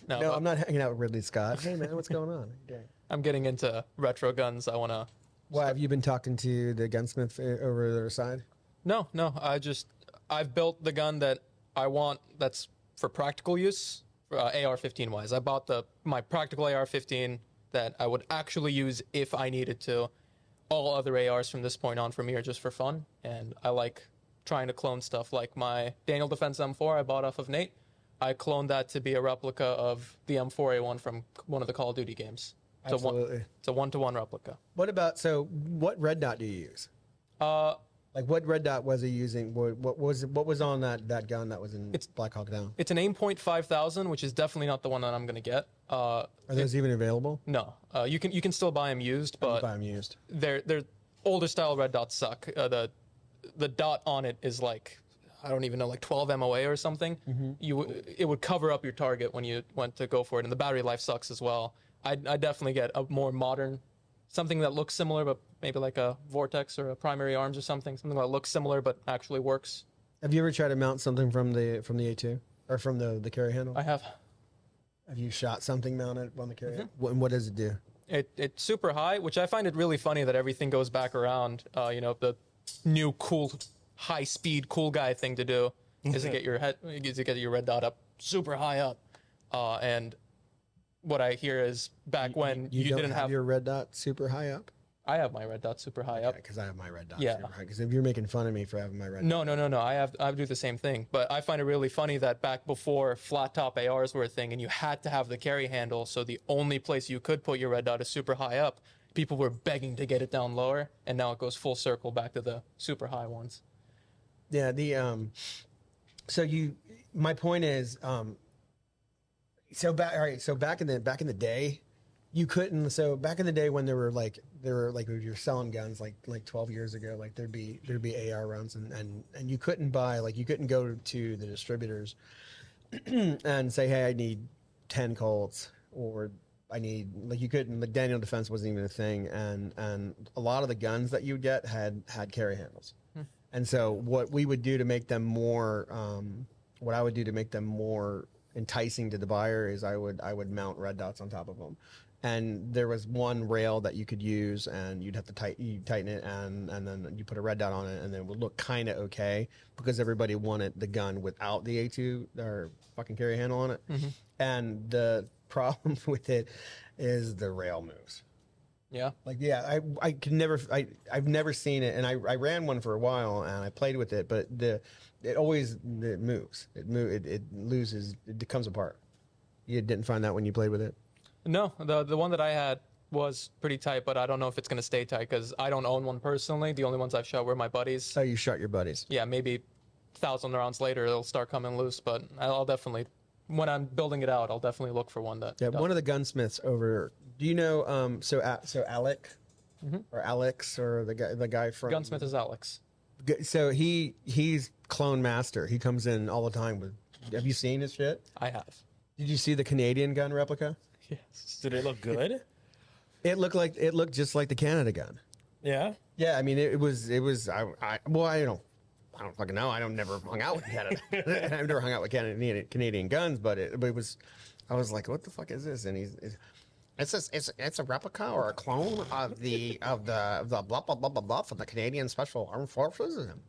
No, no, but I'm not hanging out with Ridley Scott. Hey man, what's going on? I'm getting into retro guns. I want to. Why have you been talking to the gunsmith over the other side? No. I've built the gun that I want that's for practical use, AR-15 wise. I bought my practical AR-15 that I would actually use if I needed to. All other ARs from this point on for me are just for fun, and I like trying to clone stuff like my Daniel Defense M4 I bought off of Nate. I cloned that to be a replica of the M4A1 from one of the Call of Duty games. Absolutely. It's a one-to-one replica. What red dot do you use? Like what red dot was he using? What was on that gun that was in Black Hawk Down? It's an Aimpoint 5000, which is definitely not the one that I'm going to get. Are those even available? No, you can still buy them used, but Buy them used. they're older style red dots suck. The dot on it is like, I don't even know, like 12 MOA or something. It would cover up your target when you went to go for it, and the battery life sucks as well. I definitely get a more modern, something that looks similar, but maybe like a Vortex or a Primary Arms or something that looks similar but actually works. Have you ever tried to mount something from the A2 or from the carry handle? I have. Have you shot something mounted on the carry? And what does it do? It's super high, which I find it really funny that everything goes back around. The new cool, high speed, cool guy thing to do is to get your red dot up super high up. And what I hear is back when you don't didn't have your red dot super high up. I have my red dot super high up. Because I have my red dot Yeah. super high. Because if you're making fun of me for having my red No. I do the same thing, but I find it really funny that back before flat top ARs were a thing, and you had to have the carry handle, so the only place you could put your red dot is super high up. People were begging to get it down lower, and now it goes full circle back to the super high ones. Yeah, my point is, back in the day, you couldn't. So back in the day when there were like when you're selling guns like 12 years ago, like there'd be AR rounds and you couldn't buy, like you couldn't go to the distributors and say, hey, I need 10 Colts, or I need, like, you couldn't, like, Daniel Defense wasn't even a thing, and a lot of the guns that you would get had carry handles. And so what we would do to make them more, what I would do to make them more enticing to the buyer is I would mount red dots on top of them. And there was one rail that you could use, and you'd have to tighten it, and then you put a red dot on it, and then it would look kind of okay, because everybody wanted the gun without the A2 or fucking carry handle on it. And the problem with it is the rail moves. Yeah. Like, yeah, I can never, I've never seen it, and I ran one for a while, and I played with it, but it moves. It loses, it comes apart. You didn't find that when you played with it? No, the one that I had was pretty tight, but I don't know if it's going to stay tight because I don't own one personally. The only ones I've shot were my buddies. Oh, you shot your buddies. Yeah, maybe 1,000 rounds later it'll start coming loose, but I'll definitely, when I'm building it out, I'll definitely look for one that. Yeah, one of the gunsmiths over. Do you know? So Alec, or Alex, or the guy from Gunsmith is Alex. So he's clone master. He comes in all the time with. Have you seen his shit? I have. Did you see the Canadian gun replica? Yes. Did it look good? It looked just like the Canada gun. Yeah. Yeah, I mean it was. I don't fucking know. I don't never hung out with Canada. I've never hung out with Canadian guns, but it was. I was like, what the fuck is this? And it's a replica or a clone of the blah blah blah blah blah from the Canadian Special Armed Forces. And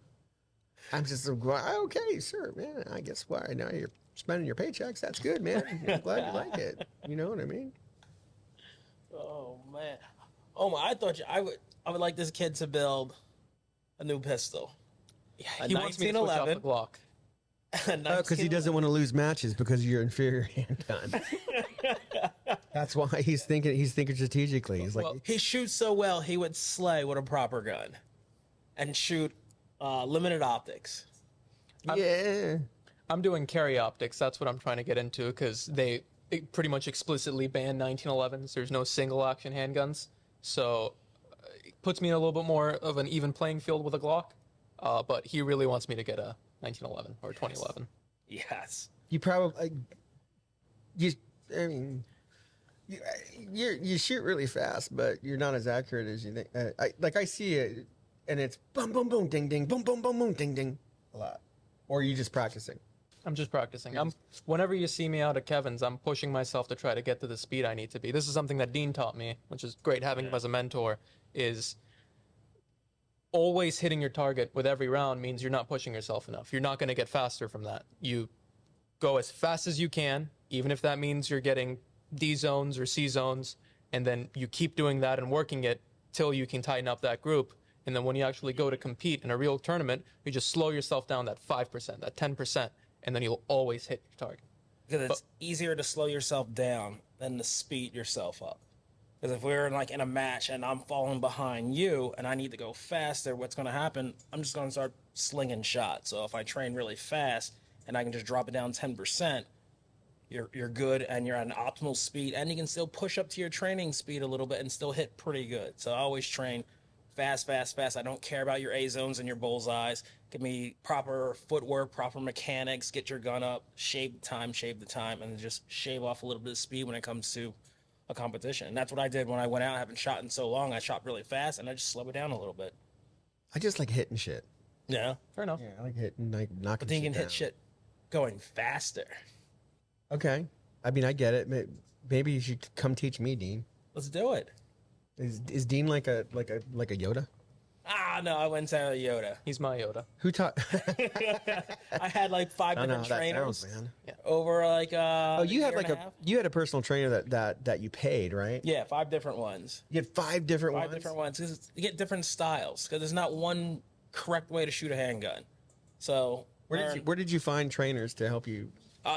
I'm just okay, sure, man. I guess why now you're spending your paychecks. That's good, man. I'm glad you like it. You know what I mean? Oh man. Oh my! I thought I would like this kid to build a new pistol. Yeah, A he wants me to switch off the 1911. Glock. Because he doesn't want to lose matches because of your inferior handgun. That's why he's thinking strategically. He's like, Well, He shoots so well, he would slay with a proper gun, and shoot limited optics. yeah. I'm doing carry optics. That's what I'm trying to get into because they pretty much explicitly ban 1911s. There's no single action handguns. So it puts me in a little bit more of an even playing field with a Glock. But he really wants me to get a 1911 or 2011. Yes. You probably I mean, you shoot really fast, but you're not as accurate as you think. I see it, and it's boom, boom, boom, ding, ding, boom, boom, boom, boom, ding, ding, a lot. Or are you just practicing? I'm just practicing. Whenever you see me out at Kevin's, I'm pushing myself to try to get to the speed I need to be. This is something that Dean taught me, which is great having him as a mentor, is always hitting your target with every round means you're not pushing yourself enough. You're not going to get faster from that. You go as fast as you can, even if that means you're getting D zones or C zones, and then you keep doing that and working it till you can tighten up that group. And then when you actually go to compete in a real tournament, you just slow yourself down that 5%, that 10%, and then you'll always hit your target. Because it's easier to slow yourself down than to speed yourself up. Because if we're in a match and I'm falling behind you and I need to go faster, what's going to happen? I'm just going to start slinging shots. So if I train really fast and I can just drop it down 10%, you're good and you're at an optimal speed, and you can still push up to your training speed a little bit and still hit pretty good. So I always train fast, fast, fast. I don't care about your A zones and your bullseyes. Give me proper footwork, proper mechanics, get your gun up, shave the time, and then just shave off a little bit of speed when it comes to a competition. And that's what I did when I went out. I haven't shot in so long. I shot really fast, and I just slow it down a little bit. I just like hitting shit. Yeah. Fair enough. Yeah, I like hitting, like knocking. But then you can shit hit down. shit going faster. Okay, I mean, I get it. Maybe you should come teach me, Dean. Let's do it. Is Dean like a Yoda? Ah, no, I wouldn't say Yoda. He's my Yoda. Who taught? I had like five I know different how that trainers sounds, man. over like Oh, you year had and a half. you had a personal trainer that you paid, right? Yeah, 5 different ones. You had 5 different Five ones. different ones. 'Cause you get different styles because there's not one correct way to shoot a handgun. So Where did you find trainers to help you?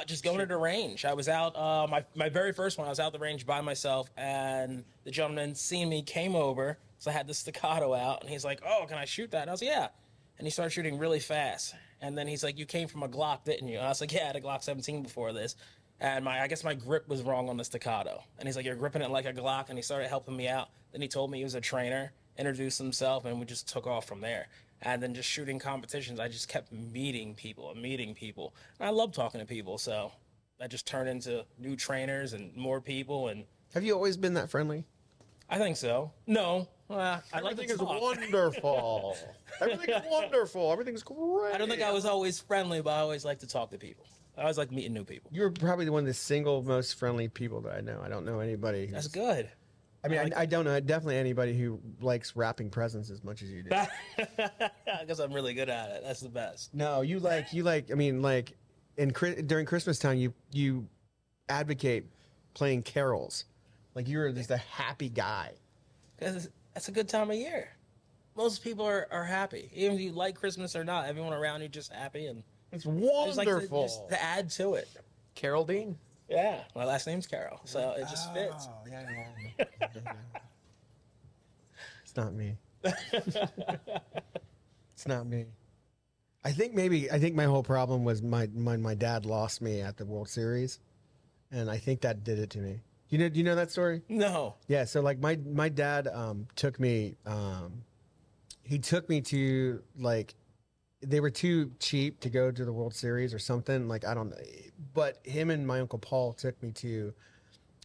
just going to the range. I was out, my very first one, I was out the range by myself, and the gentleman seeing me came over, so I had the staccato out, and he's like, oh, can I shoot that? And I was like, yeah. And he started shooting really fast. And then he's like, you came from a Glock, didn't you? And I was like, yeah, I had a Glock 17 before this. And I guess my grip was wrong on the staccato. And he's like, you're gripping it like a Glock, and he started helping me out. Then he told me he was a trainer, introduced himself, and we just took off from there. And then just shooting competitions, I just kept meeting people. And I love talking to people, so that just turned into new trainers and more people. And Have you always been that friendly? I think so. No, I like to Everything is talk. wonderful. Everything's wonderful. Everything's great. I don't think I was always friendly, but I always like to talk to people. I always like meeting new people. You're probably one of the single most friendly people that I know. I don't know anybody. Who's, That's good. I mean, I don't know definitely anybody who likes wrapping presents as much as you do. Because I'm really good at it. That's the best. No, you like. I mean, like during Christmas time, you advocate playing carols. Like you're just a happy guy. Because that's a good time of year. Most people are happy. Even if you like Christmas or not, everyone around you just happy. And It's I just like wonderful. to add to it. Carol Dean. Yeah, my last name's Carol, so it just fits. Oh, yeah. It's not me. It's not me. I think my whole problem was my dad lost me at the World Series, and I think that did it to me. Do you know that story? No. Yeah, so like my dad took me he took me to like they were too cheap to go to the World Series or something, like I don't know, but him and my uncle Paul took me to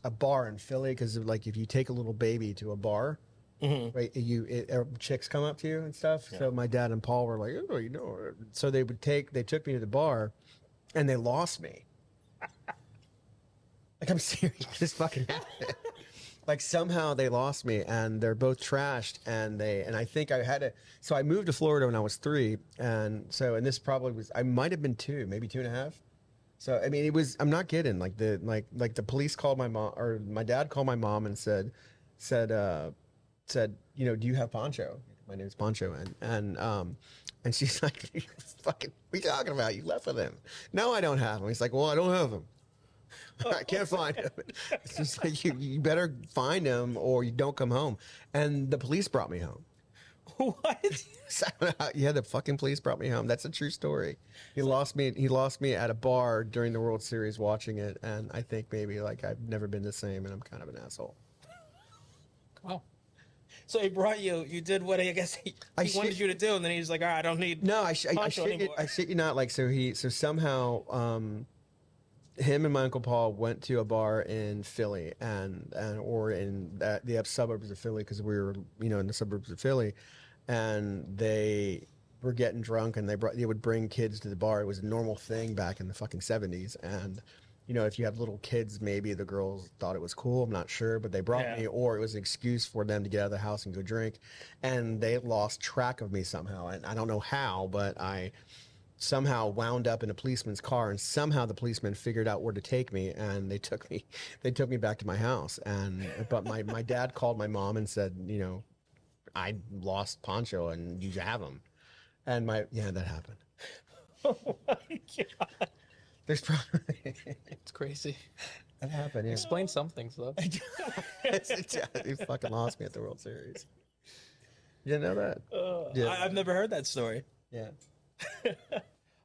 a bar in Philly because like if you take a little baby to a bar, right, chicks come up to you and stuff. Yeah. So my dad and Paul were like, oh, so they took me to the bar, and they lost me. Like I'm serious, this fucking happened. Like somehow they lost me, and they're both trashed, and I think I had to. So I moved to Florida when I was 3, and this probably was, I might have been 2, maybe 2.5. So I mean, it was. I'm not kidding. Like the police called my mom, or my dad called my mom and said, do you have Poncho? My name's Poncho, and she's like, fucking, what are you talking about? You left with him. No, I don't have him. He's like, well, I don't have him. I can't find him. It's just like you better find him or you don't come home. And the police brought me home. What? Yeah, the fucking police brought me home. That's a true story. He lost me at a bar during the World Series watching it, and I think maybe like I've never been the same, and I'm kind of an asshole. Wow. So he brought you. You did what I guess he wanted you to do, and then he's like, "All right, I don't need." No, I shit you not. Like so somehow him and my uncle Paul went to a bar in Philly or in the suburbs of Philly, because we were in the suburbs of Philly, and they were getting drunk, and they would bring kids to the bar. It was a normal thing back in the fucking 70s, and if you had little kids, maybe the girls thought it was cool. I'm not sure, but they brought me, or it was an excuse for them to get out of the house and go drink, and they lost track of me somehow, and I don't know how, but I somehow wound up in a policeman's car, and somehow the policeman figured out where to take me, and they took me back to my house. But my dad called my mom and said, I lost Poncho and you have him. And that happened. Oh my god. There's probably It's crazy. that happened. Yeah. Explain some things though. He fucking lost me at the World Series. You didn't know that? Yeah. I've never heard that story. Yeah.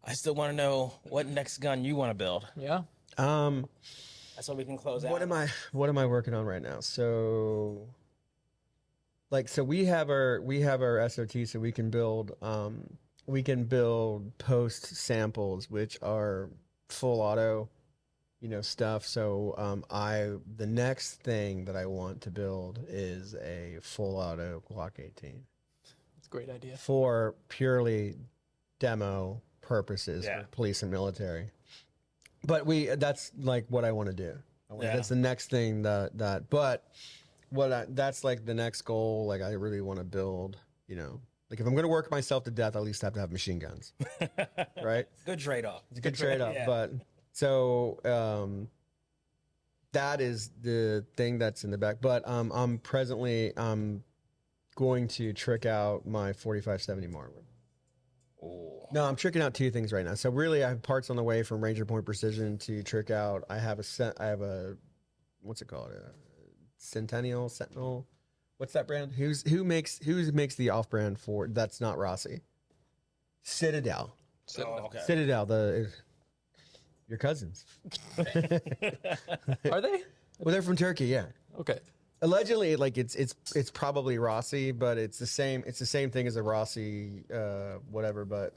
I still want to know what next gun you want to build. Yeah. That's what we can close out. What am I working on right now? So we have our SOT, so we can build post samples, which are full auto, stuff. So the next thing that I want to build is a full auto Glock 18. That's a great idea. For purely demo purposes for police and military. But that's like what I want to do. That's the next thing but that's like the next goal. Like I really want to build, like if I'm going to work myself to death, I at least have to have machine guns. Right? Good trade-off. It's a good trade-off. Yeah. But so that is the thing that's in the back. But I'm presently going to trick out my 4570 Marlin. Oh. No, I'm tricking out 2 things right now. So really, I have parts on the way from Ranger Point Precision to trick out. I have a what's it called? Sentinel. What's that brand? Who makes the off-brand for that's not Rossi? Citadel. Oh, okay. Citadel. Your cousins. Are they? Well, they're from Turkey. Yeah. Okay. Allegedly, like it's probably Rossi, but it's the same thing as a Rossi, whatever. But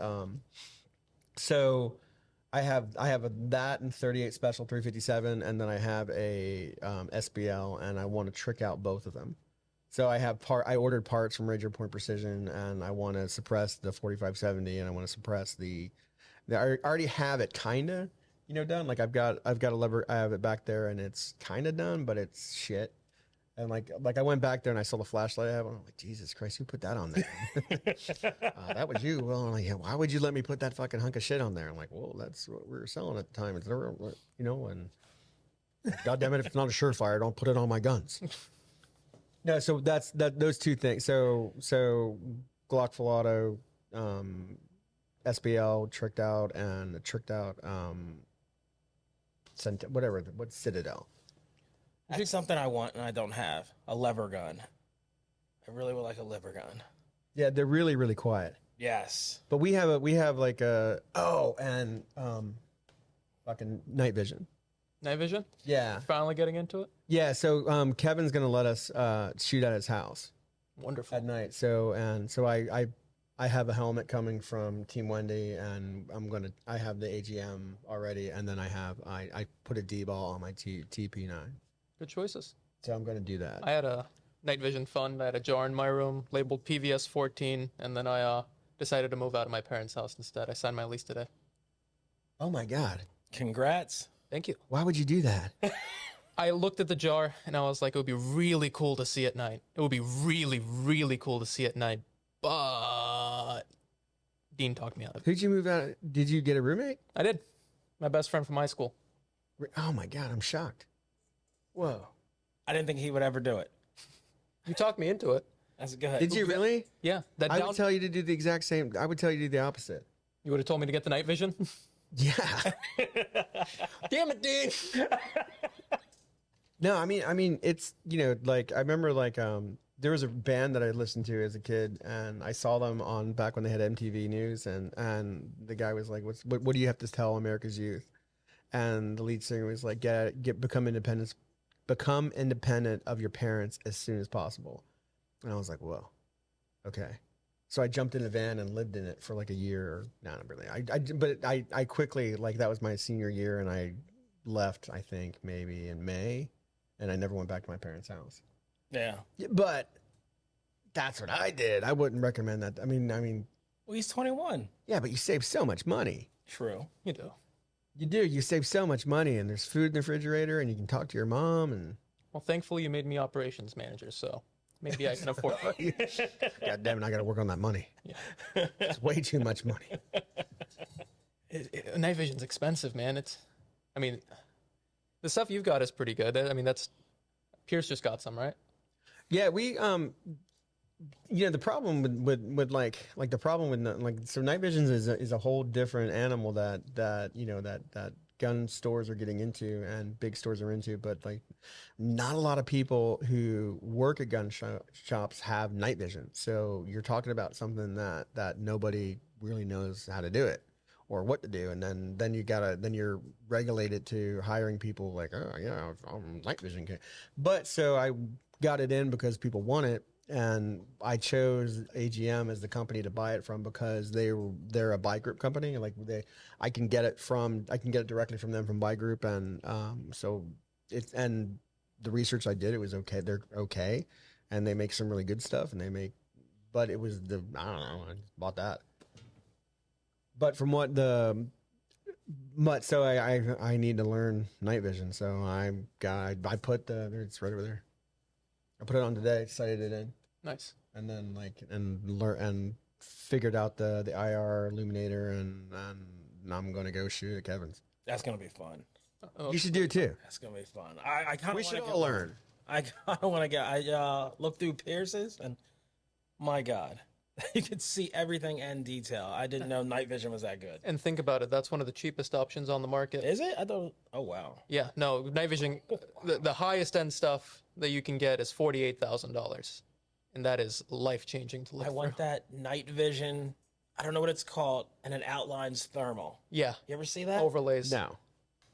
so I have that and 38 Special 357, and then I have a SBL, and I want to trick out both of them. So I ordered parts from Ranger Point Precision, and I want to suppress the 4570, and I want to suppress I already have it kinda, done. Like I've got a lever, I have it back there, and it's kinda done, but it's shit. And like I went back there and I saw the flashlight I have, and I'm like, Jesus Christ, who put that on there? That was you. Well, I'm like, yeah, why would you let me put that fucking hunk of shit on there? I'm like, well, that's what we were selling at the time. It's never, and God damn it, if it's not a surefire, don't put it on my guns. No, so that's those 2 things. So Glock full auto, SBL tricked out, and the tricked out whatever, what Citadel. That's something I want and I don't have. A lever gun. I really would like a lever gun. Yeah, they're really, really quiet. Yes. But we have like and fucking night vision. Night vision? Yeah. Finally getting into it? Yeah, so Kevin's gonna let us shoot at his house Wonderful. at night. So I have a helmet coming from Team Wendy, and I have the AGM already, and then I put a D-ball on my TP9. Good choices. So I'm gonna do that. I had a night vision fund. I had a jar in my room labeled PVS 14, and then I decided to move out of my parents' house instead. I signed my lease today. Oh my God. Congrats. Thank you. Why would you do that? I looked at the jar and I was like, it would be really cool to see at night. It would be really, really cool to see at night. But Dean talked me out of it. Who'd you move out? Did you get a roommate? I did. My best friend from high school. Oh my God, I'm shocked. Whoa. I didn't think he would ever do it. You talked me into it. That's good. Did you really? Yeah. That I would tell you to do the exact same. I would tell you to do the opposite. You would have told me to get the night vision? Yeah. Damn it, Dean. No, I mean, it's, like, I remember, like, there was a band that I listened to as a kid, and I saw them on back when they had MTV News, and the guy was like, what do you have to tell America's youth? And the lead singer was like, become independent of your parents as soon as possible. And I was like, whoa, okay. So I jumped in a van and lived in it for like a year. Or, no, not really. But I quickly, like, that was my senior year, and I left, I think, maybe in May, and I never went back to my parents' house. Yeah. But that's what I did. I wouldn't recommend that. I mean, Well, he's 21. yeah, but you save so much money. True. You do. You do. You save so much money, and there's food in the refrigerator, and you can talk to your mom, and Well, thankfully you made me operations manager, so maybe I can afford it. God damn it, I got to work on that money. Yeah. It's way too much money. Night vision's expensive, man. I mean, the stuff you've got is pretty good. I mean, Pierce just got some, right? Yeah, we the problem with like the problem with so night visions is a whole different animal that gun stores are getting into and big stores are into, but like not a lot of people who work at gun shops have night vision. So you're talking about something that nobody really knows how to do it or what to do, and then you're regulated to hiring people like, oh yeah, night vision. But so I got it in because people want it, and I chose AGM as the company to buy it from because they're a buy group company. Like I can get it directly from them from buy group, and and the research I did, it was okay. They're okay, and they make some really good stuff, but it was I don't know, I bought that. But from so I need to learn night vision. So I put it's right over there. I put it on today, sighted it in. Nice. And then and figured out the IR illuminator, and I'm gonna go shoot at Kevin's. That's going to be fun. Oh, You should do it too. That's going to be fun. I kind of We should all learn. I kind of want to I looked through Pierce's, and my God, you could see everything in detail. I didn't know night vision was that good. and think about it. That's one of the cheapest options on the market. Is it? I thought. Oh wow. Yeah, no, night vision, the highest end stuff that you can get is $48,000. And that is life-changing to live I want through. that night vision. I don't know what it's called, and it outlines thermal. Yeah, You ever see that? overlays. No.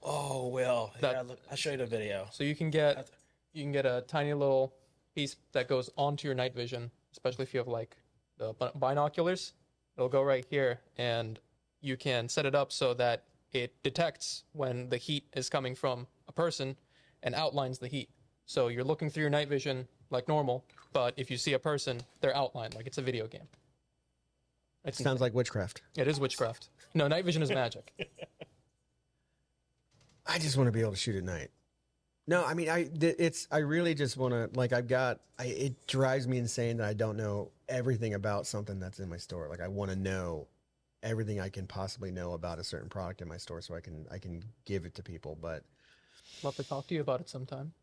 Oh, Will. That- Yeah, look, I'll show you the video. So you can get a tiny little piece that goes onto your night vision, especially if you have like the binoculars. It'll go right here, and you can set it up so that it detects when the heat is coming from a person and outlines the heat. So you're looking through your night vision like normal, but if you see a person, they're outlined like it's a video game. It sounds like witchcraft. It is witchcraft. No, night vision is magic. I just want to be able to shoot at night. No, I mean, I really just want to, like, it drives me insane that I don't know everything about something that's in my store. Like, I want to know everything I can possibly know about a certain product in my store so I can give it to people. But Love to talk to you about it sometime.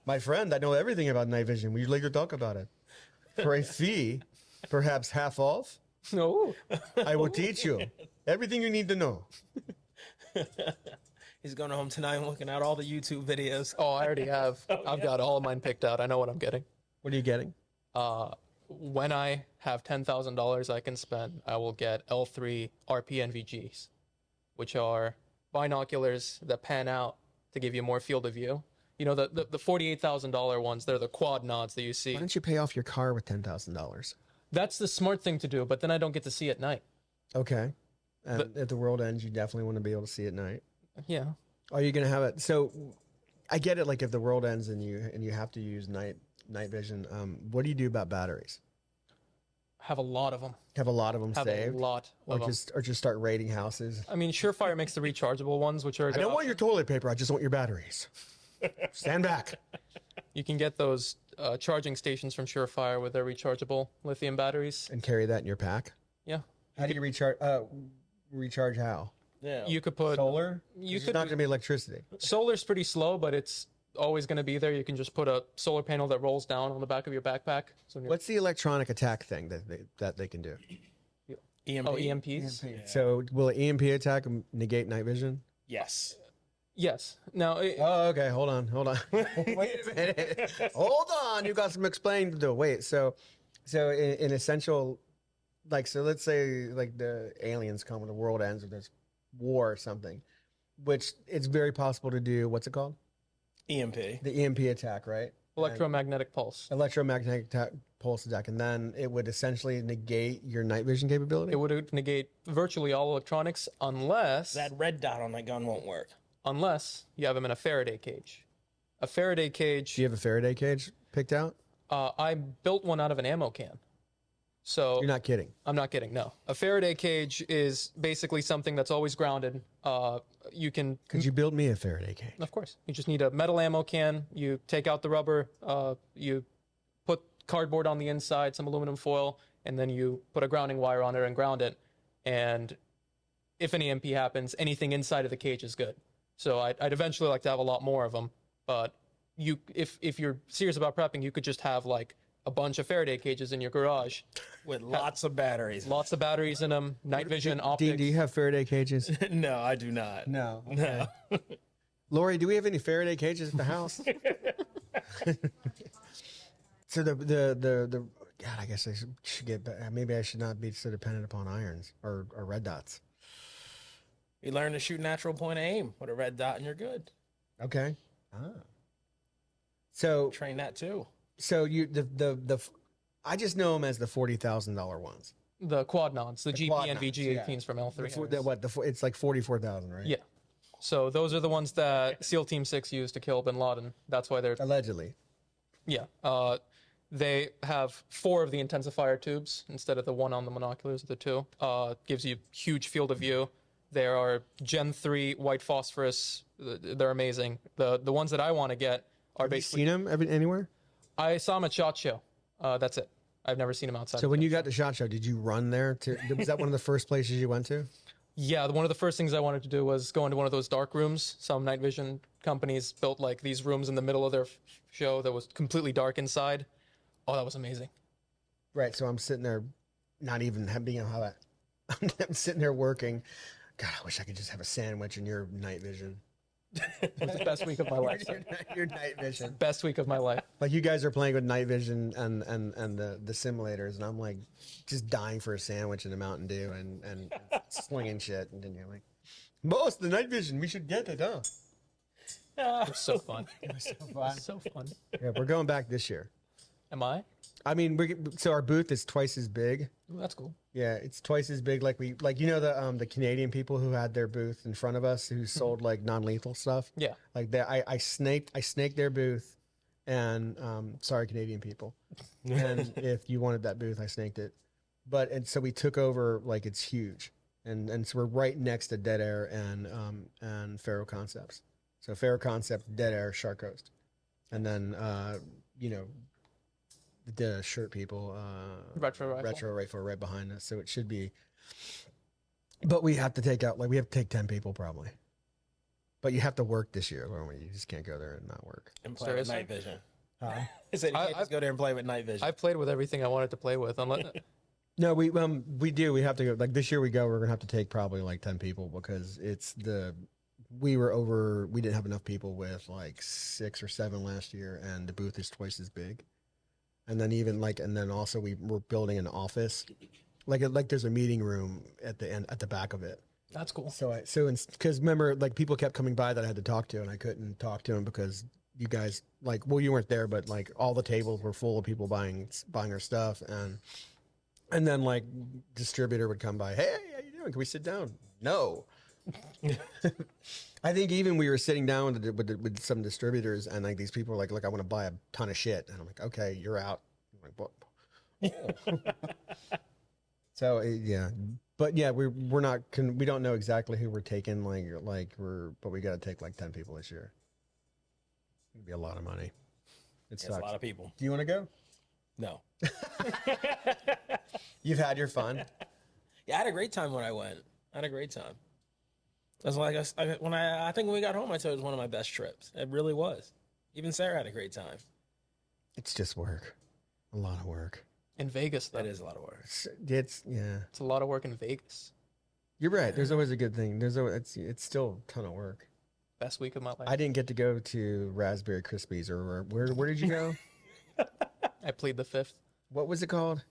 my friend, I know everything about night vision. Would you like to talk about it? For a fee, perhaps half off, No. I will teach you everything you need to know. He's going home tonight and looking at all the YouTube videos. Oh, I already have. I've got all of mine picked out. I know what I'm getting. What are you getting? When I have $10,000 I can spend, I will get L3 RPNVGs, which are binoculars that pan out to give you more field of view. You know, the $48,000 ones, they're the quad nods that you see. Why don't you pay off your car with $10,000? That's the smart thing to do, but then I don't get to see at night. Okay. And at the world ends, you definitely want to be able to see at night. Yeah. Are you going to have it? So I get it. Like if the world ends and you have to use night vision, what do you do about batteries? Have a lot of them. Have a lot of them Have saved? a lot of them. Or just start raiding houses? I mean, Surefire makes the rechargeable ones, which are. I don't want your toilet paper. I just want your batteries. Stand back. You can get those charging stations from Surefire with their rechargeable lithium batteries. And carry that in your pack? Yeah. How do you recharge? Recharge how? Yeah. You could put Solar? You It's could not going to be electricity. Solar's pretty slow, but it's always going to be there. You can just put a solar panel that rolls down on the back of your backpack. So when you're- What's the electronic attack thing that they can do? EMP. Oh, EMPs? So will an EMP attack negate night vision? Yes. Yes. Now, Oh, okay. Hold on. Wait a minute. Hold on. You got some explaining to do. Wait. So in essential, like, so let's say like the aliens come and the world ends or there's war or something, which it's very possible to do. What's it called? EMP. The EMP attack, right? electromagnetic pulse. Electromagnetic pulse attack, and then it would essentially negate your night vision capability. It would negate virtually all electronics unless That red dot on that gun won't work. you have them in a Faraday cage. A Faraday cage. Do you have a Faraday cage picked out? I built one out of an ammo can. So You're not kidding. I'm not kidding. No, a Faraday cage is basically something that's always grounded. You can, Could you build me a Faraday cage? of course, you just need a metal ammo can. You take out the rubber. You put cardboard on the inside, some aluminum foil, and then you put a grounding wire on it and ground it. And if an EMP happens, anything inside of the cage is good. So I'd eventually like to have a lot more of them. But if you're serious about prepping, you could just have like a bunch of Faraday cages in your garage. With lots of batteries. Lots of batteries in them, night vision, optics. Dean, do you have Faraday cages? No, I do not. No. No. Lori, do we have any Faraday cages at the house? So the God, I guess I should get back. Maybe I should not be so dependent upon irons or red dots. You learn to shoot natural point of aim with a red dot and you're good. Okay. So Train that too. you I just know them as the $40,000 ones. The quad nods, the GP quad and nods, VG18s from L3. It's like 44,000, right? Yeah. So those are the ones that SEAL Team 6 used to kill bin Laden. That's why they're, Allegedly. yeah. They have 4 of the intensifier tubes instead of the 1 on the monoculars, the 2. Gives you huge field of view. There are Gen 3 white phosphorus. They're amazing. The ones that I want to get are Have you basically. seen them anywhere? I saw them at SHOT Show. That's it. I've never seen them outside. So of when that. you got to SHOT Show, did you run there? Was that one of the first places you went to? Yeah, one of the first things I wanted to do was go into one of those dark rooms. Some night vision companies built like these rooms in the middle of their show that was completely dark inside. Oh, that was amazing. Right. So I'm sitting there, not even being how that. I'm sitting there working. God, I wish I could just have a sandwich in your night vision. It was the best week of my life. Your night vision. Best week of my life. Like you guys are playing with night vision and the simulators, and I'm like just dying for a sandwich and a Mountain Dew and slinging shit, and then you're like, "Boss, the night vision, we should get it, huh?" It was so fun. It was so fun. So fun. Yeah, we're going back this year. Am I? I mean, so our booth is twice as big. Ooh, that's cool. Yeah, it's twice as big. Like the Canadian people who had their booth in front of us who sold like non-lethal stuff. Yeah. Like that, I snaked their booth, and sorry Canadian people, and if you wanted that booth, I snaked it, and so we took over. Like it's huge, and so we're right next to Dead Air and Faro Concepts. So Faro Concepts, Dead Air, Shark Coast, and then the shirt people, Retro rifle right behind us. So it should be, but we have to take 10 people probably. But you have to work this year, Lauren. You just can't go there and not work. And play with Seriously? night vision. I said you can't just go there and play with night vision. I played with everything I wanted to play with. Unless No, we do. We have to go. Like this year, we're gonna have to take probably like 10 people because we were over. We didn't have enough people with like 6 or 7 last year, and the booth is twice as big. And then even like, and then also we're building an office, like there's a meeting room at the end at the back of it. That's cool. Because remember, like people kept coming by that I had to talk to, and I couldn't talk to them because you guys like, well, you weren't there, but like all the tables were full of people buying our stuff, and then like distributor would come by, hey, how you doing? Can we sit down? No. I think even we were sitting down with some distributors, and like these people were like, look, I want to buy a ton of shit, and I'm like, okay, you're out. I'm like, what? So yeah, but yeah, we're not we don't know exactly who we're taking. But we got to take like 10 people this year. It'd be a lot of money. It It's sucks. a lot of people. Do you want to go? No. You've had your fun. Yeah, I had a great time when I went. I had a great time. That's like I think when we got home, I told it was one of my best trips. It really was. Even Sarah had a great time. It's just work, a lot of work. In Vegas, though. That is a lot of work. It's yeah. It's a lot of work in Vegas. You're right. There's always a good thing. It's still a ton of work. Best week of my life. I didn't get to go to Raspberry Krispies or where did you go? I plead the fifth. What was it called?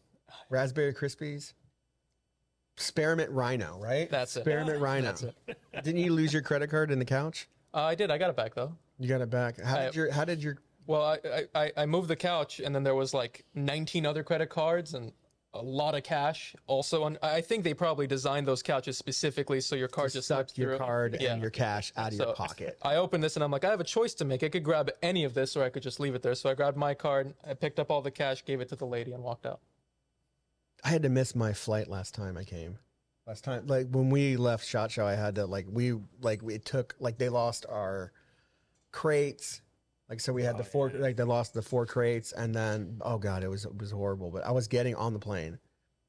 Raspberry Krispies? Spearmint Rhino, right? That's it. Spearmint Rhino. That's it. Didn't you lose your credit card in the couch? I did. I got it back though. You got it back. How did your Well, I moved the couch, and then there was like 19 other credit cards and a lot of cash. Also, I think they probably designed those couches specifically so your card just suck slips your through. card Yeah. and your cash out of your pocket? I opened this and I'm like, I have a choice to make. I could grab any of this, or I could just leave it there. So I grabbed my card, I picked up all the cash, gave it to the lady, and walked out. I had to miss my flight last time I came. Last time, like when we left SHOT Show, I had to it took they lost our crates. Like, so we had they lost the 4 crates, and then, oh God, it was horrible. But I was getting on the plane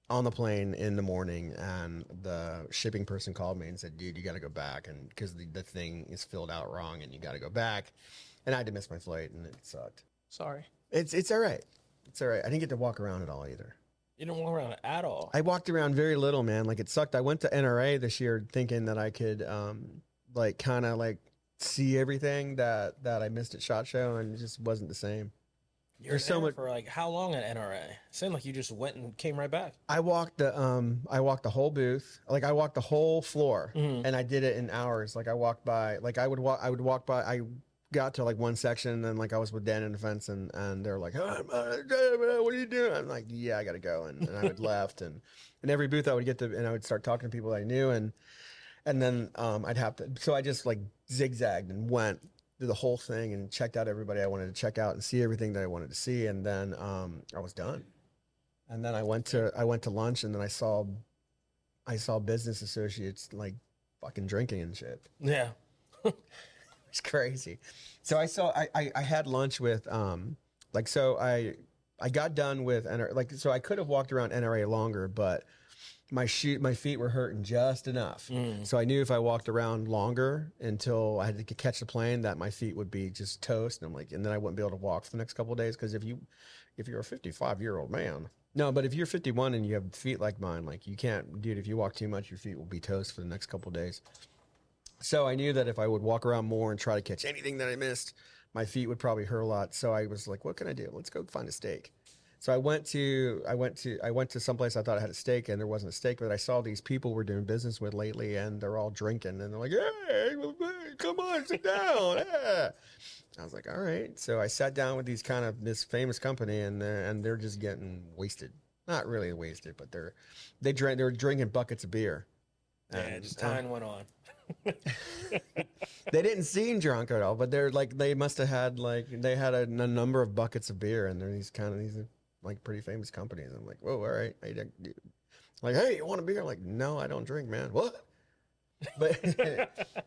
in the morning, and the shipping person called me and said, dude, you got to go back. And because the thing is filled out wrong and you got to go back. And I had to miss my flight, and it sucked. Sorry. It's all right. It's all right. I didn't get to walk around at all either. You didn't walk around at all. I walked around very little, man. Like, it sucked. I went to NRA this year thinking that I could, kind of see everything that I missed at SHOT Show, and it just wasn't the same. There's so much for how long at NRA? It seemed like you just went and came right back. I walked the whole booth. Like, I walked the whole floor, and I did it in hours. Like, I walked by, I would walk by. I got to one section, and then I was with Dan and the fence, and they were like, oh, what are you doing? I'm like, yeah, I gotta go, and I would left, and every booth I would get to, and I would start talking to people I knew, and then I'd have to. So I just zigzagged and went through the whole thing and checked out everybody I wanted to check out and see everything that I wanted to see, and then I was done. And then I went to lunch, and then I saw business associates fucking drinking and shit. Yeah. It's crazy. So I had lunch with I got done with NRA, so I could have walked around NRA longer, but my feet were hurting just enough. So I knew if I walked around longer until I had to catch the plane, that my feet would be just toast. And and then I wouldn't be able to walk for the next couple of days. Because if you're a 55-year-old man, no, but if you're 51 and you have feet like mine, you can't, dude. If you walk too much, your feet will be toast for the next couple of days. So I knew that if I would walk around more and try to catch anything that I missed, my feet would probably hurt a lot. So I was like, what can I do? Let's go find a steak. So I went to someplace I thought I had a steak, and there wasn't a steak, but I saw these people we're doing business with lately, and they're all drinking, and they're like, hey, come on, sit down. Yeah. I was like, all right. So I sat down with this famous company, and they're just getting wasted. Not really wasted, but they were drinking buckets of beer. And just time went on. They didn't seem drunk at all, but they must have had they had a number of buckets of beer, and they're these pretty famous companies. I'm like, whoa, all right. Hey, you want a beer? I'm like, no, I don't drink, man. What? But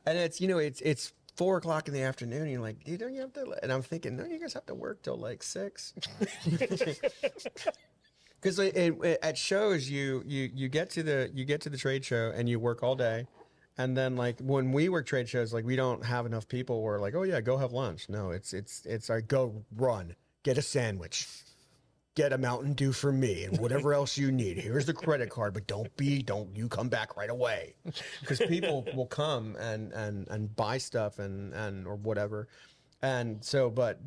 and it's it's 4:00 in the afternoon. And you're like, dude, don't you have to? And I'm thinking, no, you guys have to work till 6. Because at shows you get to the trade show and you work all day, and then when we work trade shows, we don't have enough people. We're like, oh yeah, go have lunch. No, it's our go run, get a sandwich. get a Mountain Dew for me and whatever else you need. Here's the credit card, but don't you come back right away. Because people will come and buy stuff and or whatever. And so, but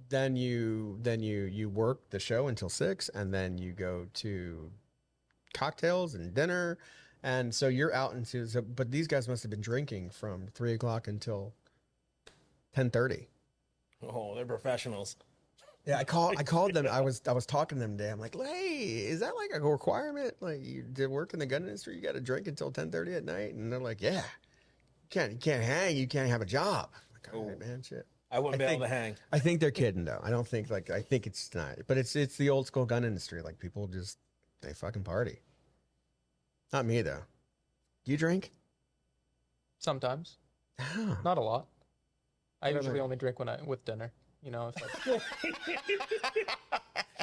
then you work the show until 6, and then you go to cocktails and dinner. And so you're out into, but these guys must have been drinking from 3 o'clock until 10:30. Oh, they're professionals. Yeah, I called them. I was talking to them today. I'm like, hey, is that like a requirement? Like, you did work in the gun industry, you got to drink until 10:30 at night? And they're like, yeah, you can't hang, you can't have a job. I'm like, all right, man, shit. I wouldn't be able to hang. I think they're kidding though. I don't think I think it's not, but it's the old school gun industry. Like people just they fucking party. Not me though. Do you drink? Sometimes, Oh. not a lot. I What usually about- only drink with dinner. You know, if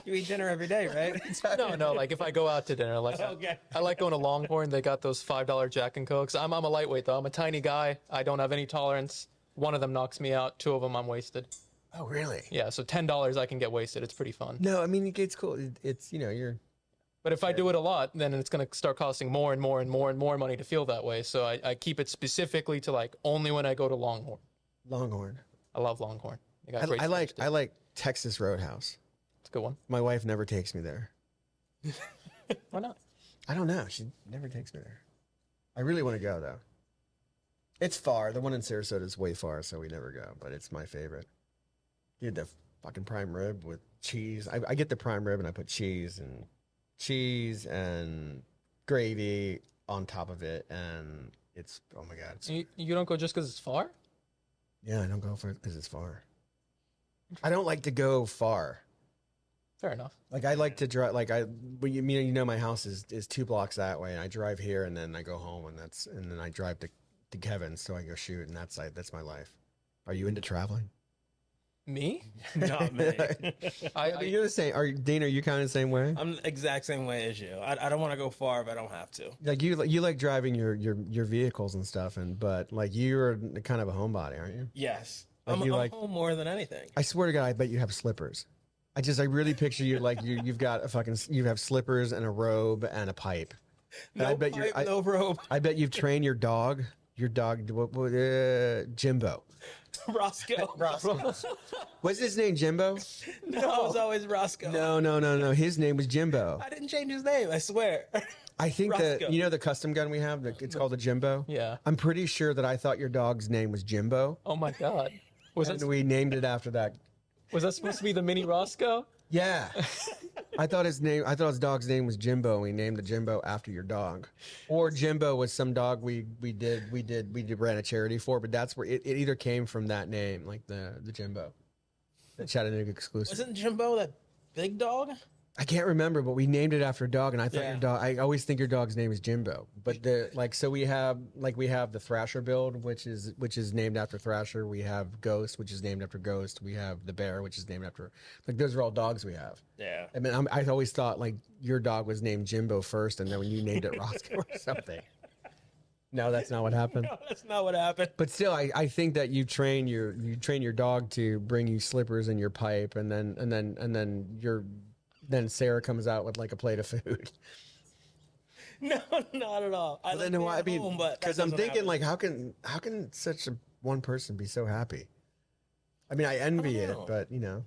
You eat dinner every day, right? no, like if I go out to dinner, like Okay. I like going to Longhorn. They got those $5 Jack and Cokes. I'm a lightweight though. I'm a tiny guy. I don't have any tolerance. One of them knocks me out. 2 of them I'm wasted. Oh, really? Yeah, so $10 I can get wasted. It's pretty fun. No, I mean it's cool. It's you're. But if I do it a lot, then it's going to start costing more and more and more and more money to feel that way. So I keep it specifically to like only when I go to Longhorn. Longhorn. I love Longhorn. They got great I like steaks, too. I like Texas Roadhouse. It's a good one. My wife never takes me there. Why not? I don't know. She never takes me there. I really want to go though. It's far. The one in Sarasota is way far, so we never go. But it's my favorite. You get the fucking prime rib with cheese. I get the prime rib and I put cheese and gravy on top of it, and it's oh my god. It's, You don't go just because it's far? yeah, I don't go for it because it's far. I don't like to go far. Fair enough. Like I like to drive. Like when you know my house is 2 blocks that way, and I drive here, and then I go home, and then I drive to Kevin's, so I go shoot, and that's my life. Are you into traveling? Me? Not me. You're the same. Dana? Are you kind of the same way? I'm the exact same way as you. I don't want to go far if I don't have to. Like you like driving your vehicles and stuff, but like you're kind of a homebody, aren't you? Yes. Like I'm you like- home more than anything. I swear to God, I bet you have slippers. I really picture you like you've got you have slippers and a robe and a pipe. And No I bet pipe, no robe. I bet you've trained your dog. Jimbo. Roscoe. What's his name, Jimbo? No, it was always Roscoe. No. His name was Jimbo. I didn't change his name, I swear. I think that Roscoe. you know the custom gun we have. It's called a Jimbo. Yeah. I'm pretty sure that I thought your dog's name was Jimbo, Oh my God. Was and that we named it after that. supposed to be the mini Roscoe? Yeah. I thought his dog's name was Jimbo, and we named the Jimbo after your dog. Or Jimbo was some dog we ran a charity for, but that's where it either came from that name, like the Jimbo. The Chattanooga exclusive. Wasn't Jimbo that big dog? I can't remember, but we named it after a dog, and I thought Yeah. your dog. I always think your dog's name is Jimbo, but so we have the Thrasher build, which is named after Thrasher. We have Ghost, which is named after Ghost. We have the Bear, which is named after those are all dogs we have. Yeah. I mean, I always thought like your dog was named Jimbo first, and then when you named it Roscoe or something. No, that's not what happened. No, that's not what happened. But still, I think that you train your dog to bring you slippers and your pipe, and then Sarah comes out with like a plate of food. No, not at all. I like Then being at home, but that because I'm doesn't thinking happen. like, how can such one person be so happy? I mean, I envy it, know. but you know,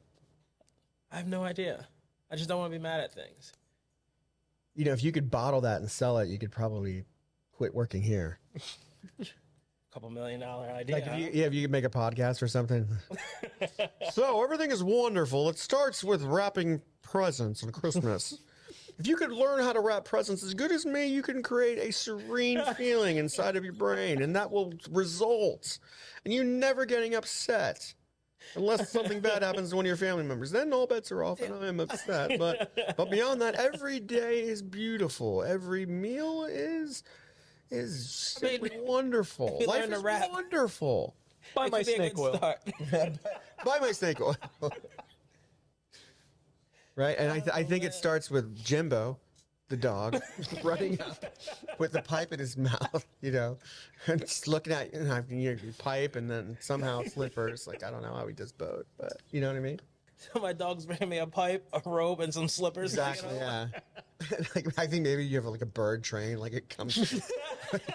I have no idea. I just don't want to be mad at things. if you could bottle that and sell it, you could probably quit working here. $2 million idea. Like huh? if you could make a podcast or something. So everything is wonderful. It starts with wrapping presents on Christmas. If you could learn how to wrap presents as good as me, you can create a serene feeling inside of your brain, and that will result in you never getting upset. Unless something bad happens to one of your family members. Then all bets are off and I am upset. But beyond that, every day is beautiful. Every meal is simply wonderful. you Life learn to is rap. wonderful. Buy It my could be a snake good oil. start. Buy my snake oil. Right? And I think it starts with Jimbo, the dog, running up with the pipe in his mouth, and just looking at your pipe and then somehow slippers. Like, I don't know how he does both, but you know what I mean? So my dog's bringing me a pipe, a robe, and some slippers. Exactly. Yeah. Like, I think maybe you have like a bird train, like it comes, like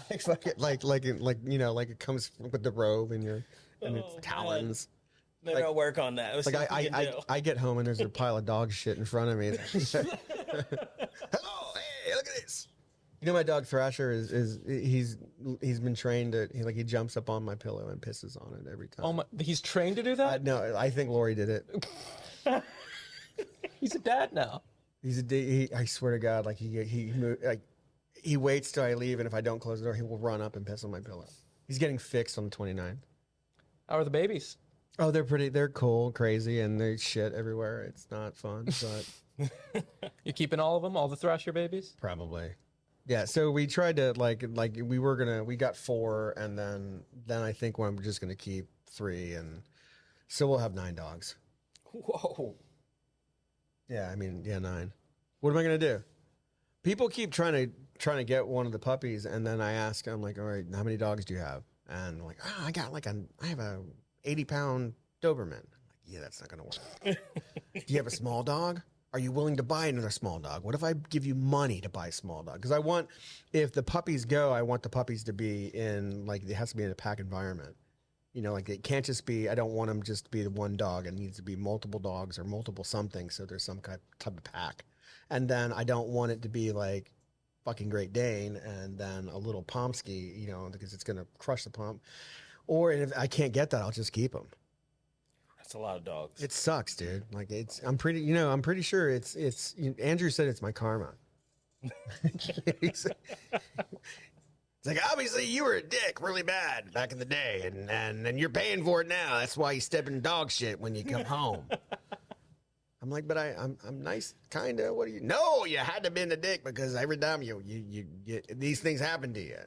it comes with the robe and its Oh, man. talons. Maybe I'll work on that. Let's Like see what we can do. I get home and there's a pile of dog shit in front of me. Hello, hey, look at this. You know, my dog Thrasher he's been trained to he jumps up on my pillow and pisses on it every time. Oh my, he's trained to do that? No, I think Lori did it. He's a dad now. I swear to God, like he waits till I leave, and if I don't close the door, he will run up and piss on my pillow. He's getting fixed on the 29th. How are the babies? Oh, they're cool, crazy, and they shit everywhere. It's not fun, but You keeping all of them, all the Thrasher babies? probably. Yeah, so we tried to we got 4, and then I think we're just gonna keep 3, and so we'll have 9 dogs. Whoa. Yeah, I mean, yeah, 9. What am I gonna do? People keep trying to get one of the puppies, and then I ask, I'm like, all right, how many dogs do you have? And I'm like, I have a 80-pound Doberman. I'm like, yeah, that's not gonna work. Do you have a small dog? Are you willing to buy another small dog? What if I give you money to buy a small dog? Because if the puppies go, I want the puppies to be in, like, it has to be in a pack environment. You know, like, it can't just be, I don't want them just to be the one dog. It needs to be multiple dogs or multiple something, so there's some type of pack. And then I don't want it to be like fucking Great Dane and then a little Pomsky, you know, because it's going to crush the pump. Or if I can't get that, I'll just keep them. That's a lot of dogs. It sucks, dude. Like, I'm pretty sure Andrew said it's my karma. It's like, obviously you were a dick really bad back in the day, and you're paying for it now. That's why you step in dog shit when you come home. I'm like, but I'm nice, kind of. What do you? No, you had to be the dick because every time you these things happen to you.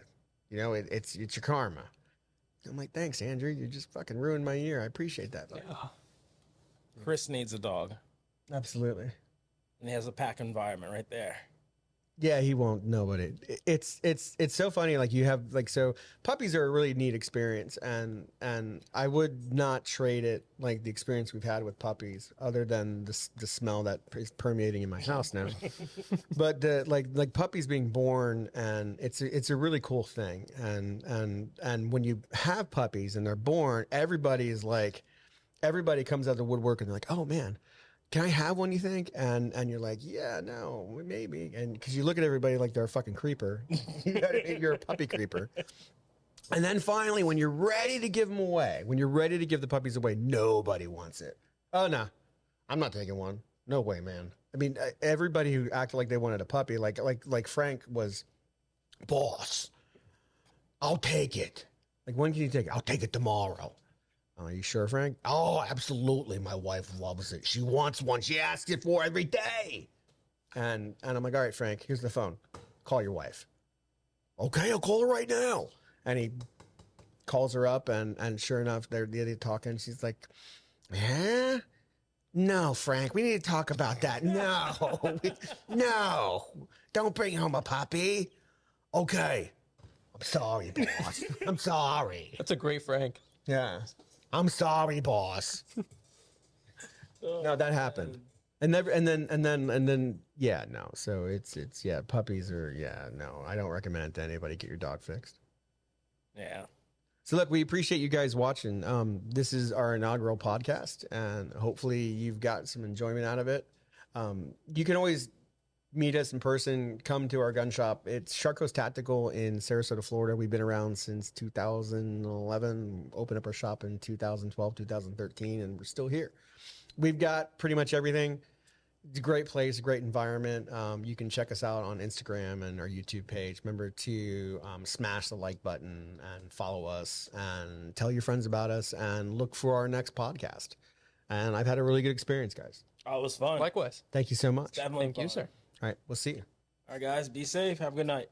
You know, it's your karma. I'm like, thanks, Andrew. You just fucking ruined my year. I appreciate that. Buddy. Yeah. Chris needs a dog, Absolutely. and he has a pack environment right there. Yeah, he won't know what it's so funny. Like, you have, like, so puppies are a really neat experience, and I would not trade it, like, the experience we've had with puppies, other than the smell that is permeating in my house now. But like puppies being born, and it's a really cool thing. And when you have puppies and they're born, everybody comes out of the woodwork and they're like, oh man, can I have one, you think? And you're like, yeah, no, maybe. And because you look at everybody like they're a fucking creeper. You know what I mean? You're a puppy creeper. And then finally, when you're ready to give them away, when you're ready to give the puppies away, nobody wants it. Oh, no, I'm not taking one. No way, man. I mean, everybody who acted like they wanted a puppy, like Frank was, boss, I'll take it. Like, when can you take it? I'll take it tomorrow. Are you sure, Frank? Oh, absolutely. My wife loves it. She wants one. She asks it for every day. And I'm like, all right, Frank, here's the phone. Call your wife. Okay, I'll call her right now. And he calls her up, and sure enough, they're talking. She's like, huh? No, Frank, we need to talk about that. No, no, don't bring home a puppy. Okay. I'm sorry, boss. I'm sorry. That's a great Frank. Yeah. I'm sorry, boss. No, that happened. And then yeah, no. So it's yeah, puppies are, yeah, no. I don't recommend it to anybody. Get your dog fixed. Yeah. So look, we appreciate you guys watching. This is our inaugural podcast, and hopefully you've got some enjoyment out of it. You can always meet us in person, come to our gun shop. It's Shark Coast Tactical in Sarasota, Florida. We've been around since 2011, opened up our shop in 2012, 2013, and we're still here. We've got pretty much everything. It's a great place, a great environment. You can check us out on Instagram and our YouTube page. Remember to smash the like button and follow us and tell your friends about us and look for our next podcast. And I've had a really good experience, guys. Oh, it was fun. Likewise. Thank you so much. Definitely Thank you, fun. sir. All right, we'll see you. All right, guys, be safe. Have a good night.